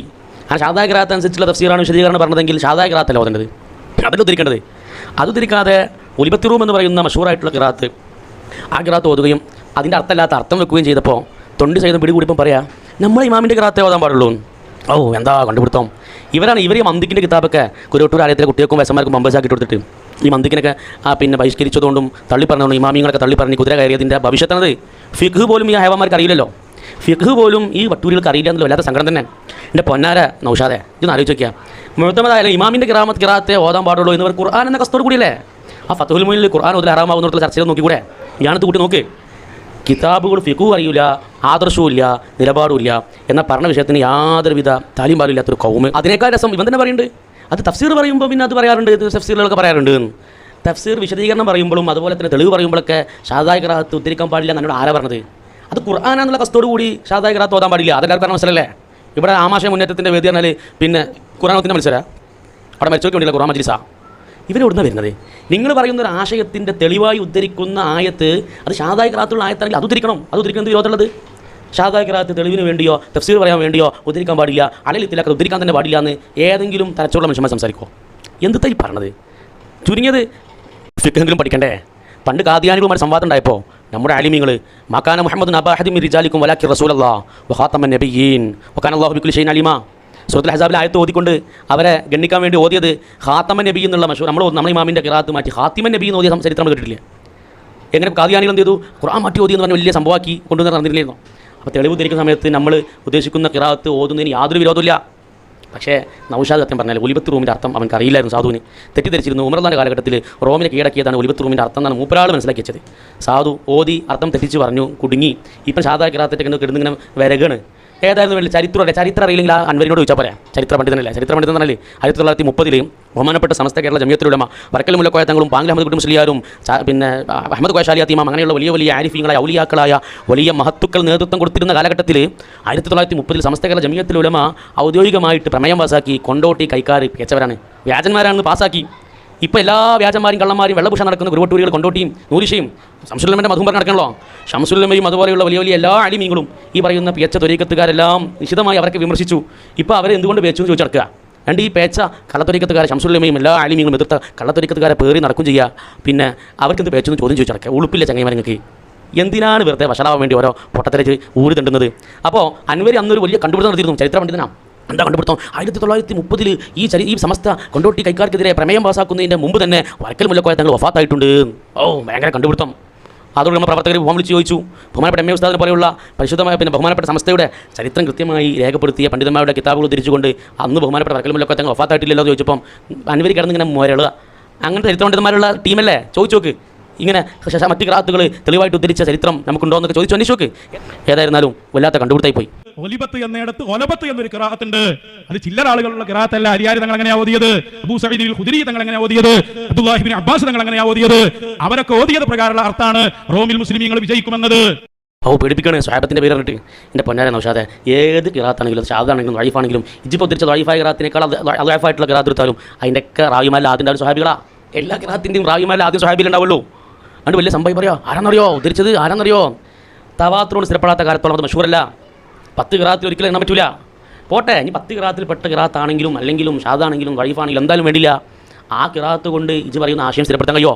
ആ ഷാദായ ഖിറാഅത്ത് അനുസരിച്ചുള്ള തഫ്സീറാണ് വിശദീകരണം പറഞ്ഞതെങ്കിൽ ഷാദായ ഖിറാഅത്തല്ല ഓതേണ്ടത്, അതല്ല ഉദ്ധരിക്കേണ്ടത്. അത് ഉദ്ധരിക്കാതെ ഒലിബത്തി റൂം എന്ന് പറയുന്ന മഷൂറായിട്ടുള്ള ഖിറാഅത്ത്, ആ ഖിറാഅത്ത് ഓതുകയും അതിൻ്റെ അർത്ഥമല്ലാത്ത അർത്ഥം വെക്കുകയും ചെയ്തപ്പോൾ 20 സൈതം പിടികൂടിയപ്പം പറയാം നമ്മൾ ഇമാമിൻ്റെ ഖിറാഅത്തേ ഓതാൻ പാടുള്ളൂ. ഓ എന്താ കണ്ടുപിടുത്തം. ഇവർ ഈ മന്ദിക്കിൻ്റെ കിതാബൊക്കെ കുരുവട്ടൂർ ആലയത്തിലെ കുട്ടികൾക്കും വയസ്സന്മാർക്കും പമ്പസാക്കി കൊടുത്തിട്ട് ഈ മന്ദിക്കിനൊക്കെ പിന്നെ ബഹിഷ്കരിച്ചതുകൊണ്ടും തള്ളിപ്പറഞ്ഞുകൊണ്ടും ഇമാമിങ്ങളൊക്കെ തള്ളിപ്പറഞ്ഞ് കുതിര കയറിയതിൻ്റെ ഭവിഷ്യത്താണത്. ഫിഖ് പോലും ഈ ഹൈവാന്മാർക്ക് അറിയില്ലല്ലോ. ഫിഖ് പോലും ഈ വട്ടൂരികൾക്ക് അറിയില്ല എന്നുള്ള വല്ലാത്ത സങ്കടം തന്നെ. എൻ്റെ പൊന്നാര നൗഷാദെ ഇതൊന്ന് ആലോചിച്ച് നോക്കിയാൽ മുഴുത്തമതായാലും ഇമാമിൻ്റെ ഖിറാഅത്തെ ഓതാൻ പാടുള്ളൂ എന്നവർ ഖുർആൻ എന്ന കസ്തോട് കൂടിയല്ലേ. ആ ഫത്തുൽ മുനിൽ ഖുർആൻ മുതൽ ഹറാമാവുന്നിടത്തുള്ള ചർച്ചകൾ നോക്കിക്കൂടെ? ഞാനത് കൂട്ടി നോക്ക്. കിതാബുകൾ ഫിഖു അറിയില്ല, ആദർശവും ഇല്ല, നിലപാടും ഇല്ല എന്ന പറഞ്ഞ വിഷയത്തിന് യാതൊരുവിധ താലിം പാലും ഇല്ലാത്തൊരു കൗമ്. അതിനേക്കാൾ രസം ഇവൻ തന്നെ പറയുന്നുണ്ട്. അത് തഫ്സീർ പറയുമ്പോൾ പിന്നെ അത് പറയാറുണ്ട്, തഫ്സീറുകളൊക്കെ പറയാറുണ്ട്. തഫ്സീർ വിശദീകരണം പറയുമ്പോഴും അതുപോലെ തന്നെ തെളിവ് പറയുമ്പോഴൊക്കെ ഷാദായ ഖിറാഅത്ത് ഉദ്ധരിക്കാൻ പാടില്ല എന്നോട് ആരാ പറഞ്ഞത്? അത് ഖുർആനാന്നുള്ള കസ്തോട് കൂടി ഷാദായ ഖിറാഅത്ത് ഓതാൻ പാടില്ല. അതെല്ലാവർക്കും പറഞ്ഞ മനസ്സിലല്ലേ? ഇവിടെ ആമാശയ മുന്നേറ്റത്തിൻ്റെ വേദി പറഞ്ഞാൽ പിന്നെ ഖുർആനത്തിൻ്റെ മത്സരം അവിടെ മരിച്ചോക്ക് വേണ്ടിയില്ല ഖുർആൻ മജ്ലിസാ. ഇവരെവിടുന്ന വരുന്നത്? നിങ്ങൾ പറയുന്ന ഒരു ആശയത്തിൻ്റെ തെളിവായി ഉദ്ധരിക്കുന്ന ആയത്ത് അത് ഷാദായ ഖിറാഅത്തുള്ള ആയത്താണെങ്കിൽ അത് ഉദ്ധരിക്കണം. അത് ഉദ്ധരിക്കുന്നത് വിരോധമുള്ളത്. ഷാദായ ഖിറാഅത്ത് തെളിവിന് വേണ്ടിയോ തഫ്സീർ പറയാൻ വേണ്ടിയോ ഉദ്ധരിക്കാൻ പാടില്ല, അലലിത്തിലൊക്കെ ഉദ്ധരിക്കാൻ തന്നെ പാടില്ല എന്ന് ഏതെങ്കിലും തലച്ചുള്ള മനുഷ്യന്മാർ സംസാരിക്കുമോ? എന്താണ് ഈ പറഞ്ഞത്? ചുരുങ്ങിയത് ഫിഖെങ്കിലും പഠിക്കണ്ടേ? പണ്ട് ഖാദിയാനികളുമായി സംവാദം ഉണ്ടായപ്പോൾ നമ്മുടെ ആലിമീങ്ങൾ മക്കാന മുഹമ്മദ് അബാഹദി മിൻ റിജാലിക്കും വലാക്കി റസൂലല്ലാഹ് വഖാതമൻ നബിയ്യീൻ വകാനല്ലാഹു ബികുല്ലി ഷൈഇൻ അലീമ സൂറത്തുൽ അഹ്സാബിലെ ആയത്ത് ഓതിക്കൊണ്ട് അവരെ ഗണ്ണിക്കാൻ വേണ്ടി ഓതിയത് ഖാതമൻ നബി എന്നുള്ള മഷൂർ. നമ്മൾ ഇമാമിൻ്റെ ഖിറാഅത്ത് മാറ്റി ഖാത്തിമൻ നബി എന്ന് ഓതിയ ചരിത്രം നമ്മൾ കേട്ടിട്ടില്ലേ? എങ്ങനെ ഖാദിയാനികൾ എന്ത് ചെയ്തു? ഖുർആൻ മാറ്റി ഓതി എന്ന് പറഞ്ഞാൽ വലിയ സംഭവമാക്കി കൊണ്ടുവന്ന് നടന്നിട്ടില്ലായിരുന്നു. അപ്പോൾ തെളിവ് ഉദ്ധരിക്കുന്ന സമയത്ത് നമ്മൾ ഉദ്ദേശിക്കുന്ന ഖിറാഅത്ത് ഓതുന്നതിന് യാതൊരു വിരോധമില്ല. പക്ഷേ നൗഷാദ് സത്യം പറഞ്ഞാൽ ഒലിബത്ത് റൂമിൻ്റെ അർത്ഥം അവർക്ക് അറിയില്ലായിരുന്നു. സാധുവിന് തെറ്റിദ്ധരിച്ചിരുന്നു. ഉമർദാൻ്റെ കാലഘട്ടത്തിൽ റോമിനെ കീഴടക്കിയതാണ് ഒലിബത്ത് റൂമിൻ്റെ അർത്ഥം എന്നാണ് മൂപ്പരാൾ മനസ്സിലാക്കി വെച്ചത്. സാധു ഓതി അർത്ഥം തെറ്റിച്ച് പറഞ്ഞു, കുടുങ്ങി. ഇപ്പം ഷാദായ ഖിറാഅത്തൊക്കെ കിടന്നിങ്ങനെ വരകാണ്. ഏതായിരുന്നു വേണ്ടി ചരിത്രം അറിയില്ലെങ്കിൽ ആ അൻവരിനോട് ചോദിച്ചാൽ പറയാം. ചരിത്ര പണ്ഡിതനല്ലേ? ചരിത്ര പണ്ഡിതൻ പറഞ്ഞാൽ 1930 ബഹുമാനപ്പെട്ട സമസ്ത കേരള ജമിയത്തുൽ ഉലമ വരക്കൽ മുല്ലക്കോയ തങ്ങളും പാങ്കിൽ അഹമ്മദ് കുട്ടി മുസ്ലിയാരും പിന്നെ അഹമ്മദ് കോയ ഷാലിയാ തീമാം അങ്ങനെയുള്ള വലിയ വലിയ ആരിഫീങ്ങളായ ഔലിയാക്കളായ വലിയ മഹത്തുക്കൾ നേതൃത്വം കൊടുത്തിരുന്ന കാലഘട്ടത്തിൽ 1930 സമസ്ത കേരള ജമിയത്തുൽ ഉലമ ഔദ്യോഗികമായിട്ട് പ്രമേയം പാസാക്കി കൊണ്ടോട്ടി കൈക്കാർ പിഴച്ചവരാണ്, വ്യാജന്മാരാണെന്ന് പാസാക്കി. ഇപ്പോൾ എല്ലാ വ്യാജന്മാരും കള്ളന്മാരും വെള്ളപുഷ നടക്കുന്ന ഗുരുവട്ടൂരികൾ കൊണ്ടോട്ടിയും നൂരിശയും ശംസുലുലമയുടെ മധും നടക്കണല്ലോ. ശംസുലുലമയും അതുപോലെയുള്ള വലിയ വലിയ എല്ലാ അലിമീങ്ങളും ഈ പറയുന്ന പിയച്ച ത്വരീക്കത്തുകാരെല്ലാം നിശിതമായി അവർക്ക് വിമർശിച്ചു. ഇപ്പോൾ അവരെ എന്തുകൊണ്ട് പേച്ചു എന്ന് ചോദിച്ചടക്കുക. രണ്ട് ഈ പേച്ച കള്ളത്തൊരീക്കത്തുകാരെ ശംസുലുലമയും എല്ലാ അലിമീങ്ങളും എതിർത്ത കള്ളത്തൊരീക്കത്തുകാരെ പേറി നടക്കും ചെയ്യുക. പിന്നെ അവർക്കെന്ത് പേച്ചു എന്ന് ചോദ്യം ചോദിച്ചടക്കുക. ഉളുപ്പില്ല ചങ്ങൈമാരങ്ങൾക്ക്. എന്തിനാണ് വെറുതെ വഷളാവാൻ വേണ്ടി ഓരോ പൊട്ടത്തരച്ച് ഊരി തണ്ടുന്നത്? അപ്പോൾ അൻവരി അന്നൊരു വലിയ കണ്ടുപിടുത്തം നടത്തിയിരുന്നു. ചരിത്ര പണ്ഡിതനാണ്. എന്താ കണ്ടുപിടുത്തം? 1930 ഈ സമസ്ത കൊണ്ടോട്ടി കൈക്കാർക്കെതിരെ പ്രമേയം പാസ്സാക്കുന്നതിൻ്റെ മുമ്പ് തന്നെ വരക്കൽ മുല്ലക്കോയ തങ്ങൾ വഫാത്തായിട്ടുണ്ട്. ഓ ഭയങ്കര കണ്ടുപിടുത്തം. അതോടെ നമ്മൾ പ്രവർത്തകർ ഫോം വിളിച്ച് ചോദിച്ചു. ബഹുമാനപ്പെട്ട എം എ ഉസ്താദിനെ പോലെയുള്ള പരിശുദ്ധമായ പിന്നെ ബഹുമാനപ്പെട്ട സംസ്ഥയുടെ ചരിത്രം കൃത്യമായി രേഖപ്പെടുത്തിയ പണ്ഡിതന്മാരുടെ കിതാബുകൾ തിരിച്ചുകൊണ്ട് അന്ന് ബഹുമാനപ്പെട്ട വരക്കൽ മുല്ലക്കോയ തങ്ങൾ വഫാത്തായിട്ടില്ലല്ലോ എന്ന് ചോദിച്ചപ്പം അൻവരി കിടന്നിങ്ങനെ മുരളുക. അങ്ങനത്തെ ചരിത്ര പണ്ഡിതന്മാരുള്ള ടീമല്ലേ? ചോദിച്ചു നോക്ക്. ഇങ്ങനെ മറ്റ് ഖിറാഅത്തുകൾ തെളിവായിട്ട് ഉദ്ധരിച്ച ചരിത്രം നമുക്കുണ്ടോ എന്നൊക്കെ ചോദിച്ചു അന്വേഷിച്ചു നോക്ക്. ഏതായിരുന്നാലും വല്ലാത്ത കണ്ടുപിടുത്തായി പോയി. ഒലിബത്ത് എന്നിടത്ത് ഒലബത്ത് എന്നൊരു ഖിറാഅത്തുണ്ട്. അത് ചില്ലറ ആളുകളുള്ള ഖിറാഅത്തല്ല. അലിയാരി തങ്ങൾ എങ്ങനെയാ ഓതിയത്? അബൂ സഈദ് അൽ ഖുദരി തങ്ങൾ എങ്ങനെയാ ഓതിയത്? അബ്ദുല്ലാഹി ഇബ്നു അബ്ബാസ് തങ്ങൾ എങ്ങനെയാ ഓതിയത്? അവരൊക്കെ ഓതിയത് പ്രകാരമുള്ള അർത്ഥമാണ് റോമിൽ മുസ്ലിമീങ്ങൾ വിജയിക്കുമെന്നത്. പേടിപ്പിക്കണേ സ്വഹാബത്തിന്റെ പേര് പറഞ്ഞിട്ട്. എൻ്റെ പൊന്നാര നൗഷാദെ, ഏത് ഖിറാഅത്താണെങ്കിലും ഷാദാണെങ്കിലും ളൈഫാണെങ്കിലും ഇജിപ്പോൾ ഉദ്ധരിച്ച ളൈഫായ ഖിറാഅത്തിനേക്കാൾ ളൈഫായിട്ടുള്ള ഖിറാഅത്ത് എടുത്താലും അതിൻ്റെയൊക്കെ റാവിമാരിൽ ആദ്യം ഉണ്ടാവും സ്വഹാബികളാ. എല്ലാ ഖിറാഅത്തിൻ്റെയും റാവിമാരിൽ ആദ്യം സ്വഹാബിയിലുണ്ടാവുള്ളൂ. അതുകൊണ്ട് വലിയ സംഭവം പറയാം. ആരാന്നറിയോ ഉദ്ധരിച്ചത്? ആരാന്നറിയോ? തവാത്തുറോട് സ്ഥിരപ്പെടാത്ത കാലത്തോളം അത് മഷൂറല്ല. 10 ഖിറാഅത്തിൽ ഒരിക്കലും എണ്ണാൻ പറ്റില്ല. പോട്ടെ, ഇനി 10 ഖിറാഅത്തിൽ പെട്ട ഖിറാഅത്താണെങ്കിലും അല്ലെങ്കിലും ഷാദാണെങ്കിലും ളൈഫാണെങ്കിലും എന്തായാലും വേണ്ടില്ല. ആ ഖിറാഅത്ത് കൊണ്ട് ഇജ് പറയുന്ന ആശയം സ്ഥിരപ്പെടുത്താൻ കഴിയോ?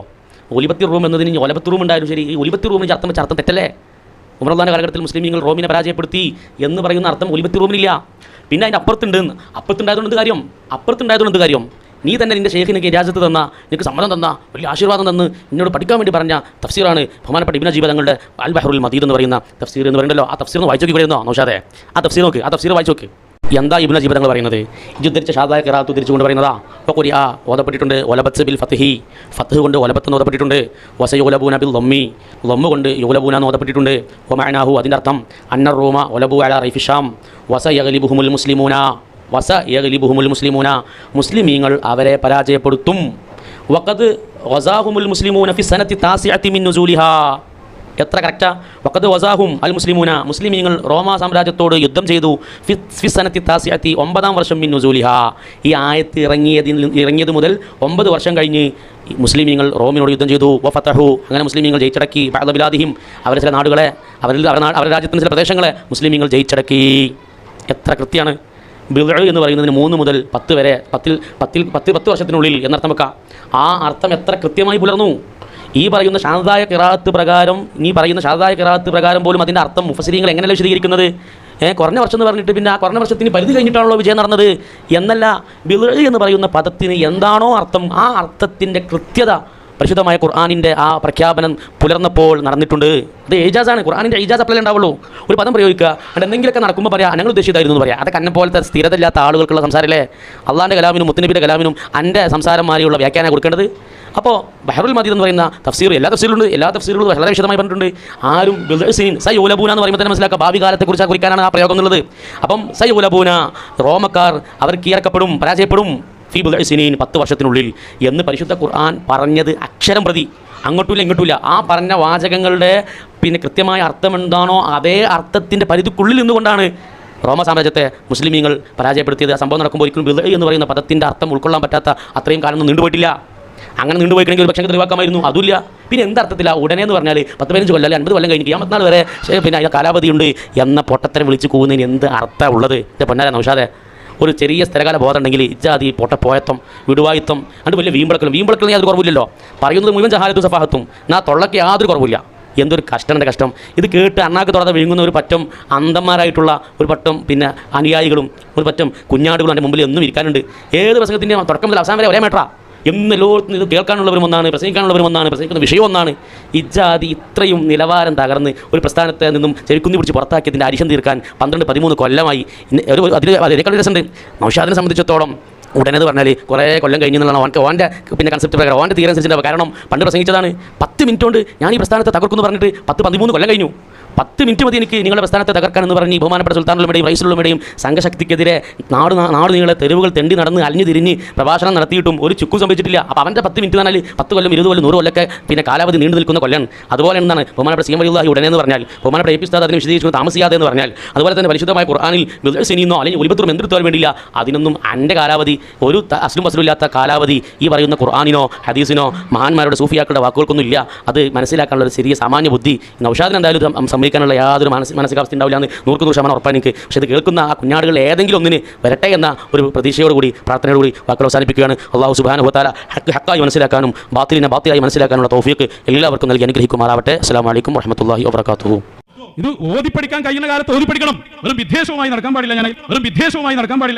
ഒലിബത്തി റൂം എന്നതിന് ഒലബത്ത് റൂം ഉണ്ടായാലും ശരി, ഈ ഒലിബത്തി റൂമിന് അർത്ഥം വെച്ച അർത്ഥം തെറ്റല്ലേ? ഉമറുല്ലാന്റെ കാലഘട്ടത്തിൽ മുസ്ലിമീങ്ങൾ റോമിനെ പരാജയപ്പെടുത്തി എന്ന് പറയുന്ന അർത്ഥം ഒലിബത്തി റൂമിനില്ല. പിന്നെ അതിൻ്റെ അപ്പുറത്തുണ്ടായതുകൊണ്ട് എന്ത് കാര്യം? നീ തന്നെ നിൻ്റെ ഷെയ്ഖിനൊക്കെ ഇജാസത്ത് തന്ന, നിനക്ക് സമ്മതം തന്ന, വലിയ ആശീർവാദം തന്ന് എന്നോട് പഠിക്കാൻ വേണ്ടി പറഞ്ഞ തഫ്സീറാണ് ബഹുമാനപ്പെട്ട ഇബ്നു അജീബ് തങ്ങളുടെ അൽ ബഹറുൽ മദീദ് എന്ന് പറയുന്ന തഫ്സീർ എന്ന് പറയുന്നല്ലോ. ആ തഫ്സീർ ഒന്ന് വായിച്ചു നോക്കി പറയുന്നോ നൗഷാദെ? ആ തഫ്സീർ നോക്ക്, ആ തഫ്സീർ വായിച്ചു നോക്ക്. എന്താ ഇബ്നു അജീബ് തങ്ങൾ പറയുന്നത്? ഇത് ഉദ്ധരിച്ച ഷാദായ ഖിറാഅത്ത് ഉദ്ധരിച്ചുകൊണ്ട് പറയുന്നതാ. ഇപ്പോൾ കുരിയ ഓതപ്പെട്ടിട്ടുണ്ട് ഒലബത്ത് ബിൽ ഫത്ഹി, ഫത്ഹ് കൊണ്ട് ഒലബത്ത് എന്ന് ഓതപ്പെട്ടിട്ടുണ്ട്. വസയുലബൂന ബിൽ ലമ്മി, ലമ്മ് കൊണ്ട് യുലബൂന എന്ന് ഓതപ്പെട്ടിട്ടുണ്ട്. വമഅനാഹു, അതിൻ്റെ അർത്ഥം അന്ന റൂമ ഒലബു അലാ റൈഫി ഷാം വസയഗ്ലിബുഹുമുൽ മുസ്ലിമൂന, മുസ്ലിമീങ്ങൾ അവരെ പരാജയപ്പെടുത്തും. വഖദ് വസാഹുമുൽ മുസ്ലിമൂന ഫി സനത്തി താസിഅത്തി മിൻ നുസൂലിഹാ. എത്ര കറക്റ്റാ? വഖദ് വസാഹും അൽ മുസ്ലിമൂന, മുസ്ലിമീങ്ങൾ റോമാ സാമ്രാജ്യത്തോട് യുദ്ധം ചെയ്തു ഫി സനത്തി താസിഅത്തി 9-ാം വർഷം മിൻ നുസൂലിഹാ. ഈ ആയത്ത് ഇറങ്ങിയത് മുതൽ 9 വർഷം കഴിഞ്ഞ് മുസ്ലിമീങ്ങൾ റോമിനോട് യുദ്ധം ചെയ്തു. വഫതഹു, അങ്ങനെ മുസ്ലിമീങ്ങൾ ജയിച്ചടക്കി. ബഅദ ബിലാദിഹിം, അവരുടെ ചില നാടുകളെ, അവരുടെ രാജ്യത്തിൻ്റെ ചില പ്രദേശങ്ങളെ മുസ്ലിമീങ്ങൾ ജയിച്ചടക്കി. എത്ര കൃത്യമാണ്! ബിദ്അ എന്ന് പറയുന്നതിന് 3 മുതൽ 10 വരെ, 10 വർഷത്തിനുള്ളിൽ എന്നർത്ഥം വെക്കാം. ആ അർത്ഥം എത്ര കൃത്യമായി പുലർന്നു! ഈ പറയുന്ന ഷാദായ ഖിറാഅത്ത് പ്രകാരം പോലും അതിൻ്റെ അർത്ഥം മുഫസ്സിരീങ്ങൾ എങ്ങനെയല്ല വിശദീകരിക്കുന്നത്? കുറഞ്ഞ വർഷം എന്ന് പറഞ്ഞിട്ട് പിന്നെ ആ കുറഞ്ഞ വർഷത്തിന് പരിധി കഴിഞ്ഞിട്ടാണല്ലോ വിജയം നടന്നത് എന്നല്ല. ബിദ്അ എന്ന് പറയുന്ന പദത്തിന് എന്താണോ അർത്ഥം, ആ അർത്ഥത്തിൻ്റെ കൃത്യത പരിശുദ്ധമായ ഖുർആനിൻ്റെ ആ പ്രഖ്യാപനം പുലർന്നപ്പോൾ നടന്നിട്ടുണ്ട്. അത് ഏജാസാണ്. ഖുർആനിൻ്റെ ഏജാസ് അപ്ലൈ ഉണ്ടാവുള്ളൂ. ഒരു പദം പ്രയോഗിക്കുക, അത് എന്തെങ്കിലുമൊക്കെ നടക്കുമ്പോൾ പറയാം ഞങ്ങൾ ഉദ്ദേശിച്ചതായിരുന്നു എന്ന് പറയാം. അതൊക്കെ അന്നെ പോലത്തെ സ്ഥിരത ഇല്ലാത്ത ആളുകൾക്കുള്ള സംസാരമല്ലേ? അള്ളാൻ്റെ കലാമിനും മുത്തുനബിയുടെ കലാമിനും എൻ്റെ സംസാരം മാറിയുള്ള വ്യാഖ്യാനം കൊടുക്കേണ്ടത്. അപ്പോൾ ബഹറുൽ മദീദ് എന്ന് പറയുന്ന തഫ്സീർ എല്ലാ തഫ്സീറുകളും വളരെ വിശദമായി പറഞ്ഞിട്ടുണ്ട്. ആരും സയ്യുലബൂന എന്ന് പറയുമ്പോൾ തന്നെ മനസ്സിലാക്കുക ഭാവി കാലത്തെക്കുറിച്ച് കുറിക്കാനാണ് ആ പ്രയോഗം എന്നുള്ളത്. അപ്പം സയ്യുലബൂന, റോമക്കാർ അവർ കീഴടക്കപ്പെടും, പരാജയപ്പെടും ഫീ ബിദ്ഇ സിനീൻ, 10 വർഷത്തിനുള്ളിൽ എന്ന് പരിശുദ്ധ ഖുർആൻ പറഞ്ഞത് അക്ഷരം പ്രതി അങ്ങോട്ടുമില്ല ഇങ്ങോട്ടുമില്ല. ആ പറഞ്ഞ വാചകങ്ങളുടെ പിന്നെ കൃത്യമായ അർത്ഥം എന്താണോ അതേ അർത്ഥത്തിൻ്റെ പരിധിക്കുള്ളിൽ നിന്നുകൊണ്ടാണ് റോമ സാമ്രാജ്യത്തെ മുസ്ലിമീങ്ങൾ പരാജയപ്പെടുത്തിയത്. സംഭവം നടക്കുമ്പോൾ ഒരിക്കലും ബിദ്അ എന്ന് പറയുന്ന പദത്തിൻ്റെ അർത്ഥം ഉൾക്കൊള്ളാൻ പറ്റാത്ത അത്രയും കാലമൊന്നും നീണ്ടുപോയിട്ടില്ല. അങ്ങനെ നീണ്ടുപോയിക്കണമെങ്കിൽ ഒരു പക്ഷേ തെളിവാക്കാമായിരുന്നു. അതുമില്ല. പിന്നെ എന്തർത്ഥത്തില്ല? ഉടനെ എന്ന് പറഞ്ഞാൽ 10-15 കൊല്ലം അല്ലെങ്കിൽ 50 കൊല്ലം കഴിഞ്ഞ് ഖിയാമത്ത് നാൾ വരെ പിന്നെ അതിന് കാലാവധിയുണ്ട് എന്ന പൊട്ടത്തരം വിളിച്ച് പോകുന്നതിന് എന്ത് അർത്ഥമാണ് ഉള്ളത്? എൻ്റെ പൊന്നാര നൗഷാദേ, ഒരു ചെറിയ സ്ഥലകാല ബോധം ഉണ്ടെങ്കിൽ ഇജാതി പൊട്ടപ്പോയത്വം വിടുവായിത്വം അത് വലിയ വീമ്പളക്കലും യാതൊരു കുറവില്ലല്ലോ. പറയുന്നത് മുഴുവൻ ജഹാലത്തും സഫാഹത്തും, എന്നാൽ തൊള്ളയ്ക്ക് യാതൊരു കുറവില്ല. എന്തൊരു കഷ്ടൻ്റെ കഷ്ടം! ഇത് കേട്ട് അണ്ണാക്ക് തുറന്ന് വിഴുങ്ങുന്ന ഒരു പറ്റം അന്ധന്മാരായിട്ടുള്ള ഒരു പറ്റം പിന്നെ അനുയായികളും ഒരു പറ്റം കുഞ്ഞാടുകളും എൻ്റെ മുമ്പിൽ എന്നും ഇരിക്കാനുണ്ട്. ഏത് പ്രസംഗത്തിൻ്റെ തുടക്കം മുതൽ അവസാനം വരെ ഒരേ മേട്ടറാ. എന്നെല്ലോടത്തും ഇത് കേൾക്കാനുള്ളവരും ഒന്നാണ്, പ്രസംഗിക്കുന്ന വിഷയം ഒന്നാണ്. ഇജാതി ഇത്രയും നിലവാരം തകർന്ന് ഒരു പ്രസ്ഥാനത്തെ നിന്നും ചെവിക്കുന്നി പിടിച്ച് പുറത്താക്കിയതിൻ്റെ അരിശം തീർക്കാൻ 12-13 കൊല്ലമായി. അതിനേക്കാൾ രസമുണ്ട് നൗഷാദിനെ സംബന്ധിച്ചിടത്തോളം. ഉടനെ എന്ന് പറഞ്ഞാൽ കുറേ കൊല്ലം കഴിഞ്ഞെന്നുള്ളതാണ് ഓൻ്റെ പിന്നെ കൺസെപ്റ്റ് പ്രകാരം, ഓൻ്റെ തീരെ അനുസരിച്ചിട്ടുണ്ടാവും. കാരണം പണ്ട് പ്രസംഗിച്ചതാണ് 10 മിനിറ്റ് കൊണ്ട് ഞാൻ ഈ പ്രസ്ഥാനത്തെ തകർക്കുമെന്ന് പറഞ്ഞിട്ട് 10-13 കൊല്ലം കഴിഞ്ഞു. 10 മിനിറ്റ് മതി എനിക്ക് നിങ്ങളുടെ പ്രസ്ഥാനത്തെ തകർക്കാനെന്ന് പറഞ്ഞ് ബഹുമാനപ്പെട്ട സുൽത്താനുകളുടെയും റൈസുകളുടെയും സംഘശക്തിക്കെതിരെ നാട് നീളെ തെരുവുകൾ തെണ്ടി നടന്ന് അലിഞ്ഞു തിരിഞ്ഞ് പ്രഭാഷണം നടത്തിയിട്ടും ഒരു ചുക്കും സംഭവിച്ചിട്ടില്ല. അപ്പോൾ അവൻ്റെ 10 മിനിറ്റ് പറഞ്ഞാൽ 10 കൊല്ലം 20 കൊല്ലം 100 കൊല്ലമൊക്കെ പിന്നെ കാലാവധി നീണ്ടു നിൽക്കുന്ന കൊല്ലം. അതുപോലെ എന്താണ് ബഹുമാനപ്പെട്ട സി എം വലിയുള്ളാഹി ഉടനെ എന്ന് പറഞ്ഞാൽ, ബഹുമാനപ്പെട്ട എ പി ഉസ്താദ് അതിന് വിശദീകരിച്ചു താമസിയാതെ എന്ന് പറഞ്ഞാൽ, അതുപോലെ തന്നെ പരിശുദ്ധമായ ഖുർആനിൽ ബിദ്അ സിനീന്നോ അല്ലെങ്കിൽ ഒലിബത്തും എന്തെടുത്താലും വേണ്ടില്ല, അതിനൊന്നും എൻ്റെ കാലാവധി ഒരു അസ്ലും വസ്ലും ഇല്ലാത്ത കാലാവധി ഈ പറയുന്ന ഖുർആനിനോ ഹദീസിനോ മഹാന്മാരുടെ സൂഫിയാക്കളുടെ വാക്കുകൾക്കൊന്നും ഇല്ല. അത് മനസ്സിലാക്കാനുള്ള ഒരു ചെറിയ സാമാന്യ ബുദ്ധി നൗഷാദിന് എന്തായാലും സമ്മതിക്കാനുള്ള യാതൊരു മാനസികാവസ്ഥ ഉണ്ടാവില്ല എന്ന് 100% ഉറപ്പാണ് എനിക്ക്. പക്ഷേ ഇത് കേൾക്കുന്ന ആ കുഞ്ഞാടുകൾ ഏതെങ്കിലും ഒന്നിന് വരട്ടെ എന്ന ഒരു പ്രതീക്ഷയോടുകൂടി പ്രാർത്ഥനയോടുകൂടി വാക്കുകൾ അവസാനിപ്പിക്കുകയാണ്. അല്ലാഹു സുബ്ഹാനഹു വ തആല ഹക്കായി മനസ്സിലാക്കാനും ബാത്തിലിനെ ബാത്തിലായി മനസ്സിലാക്കാനുള്ള തൗഫീഖ് എല്ലാവർക്കും നൽകി അനുഗ്രഹിക്കുമാറാവട്ടെ. അസ്സലാമു അലൈക്കും വറഹ്മത്തുള്ളാഹി വബറകാതുഹു. ഇത് ഓതിപ്പടിക്കാൻ കഴിയുന്ന കാലത്ത് ഓതിപ്പടിക്കണം. വെറും വിദ്വേഷവുമായി നടക്കാൻ പാടില്ല.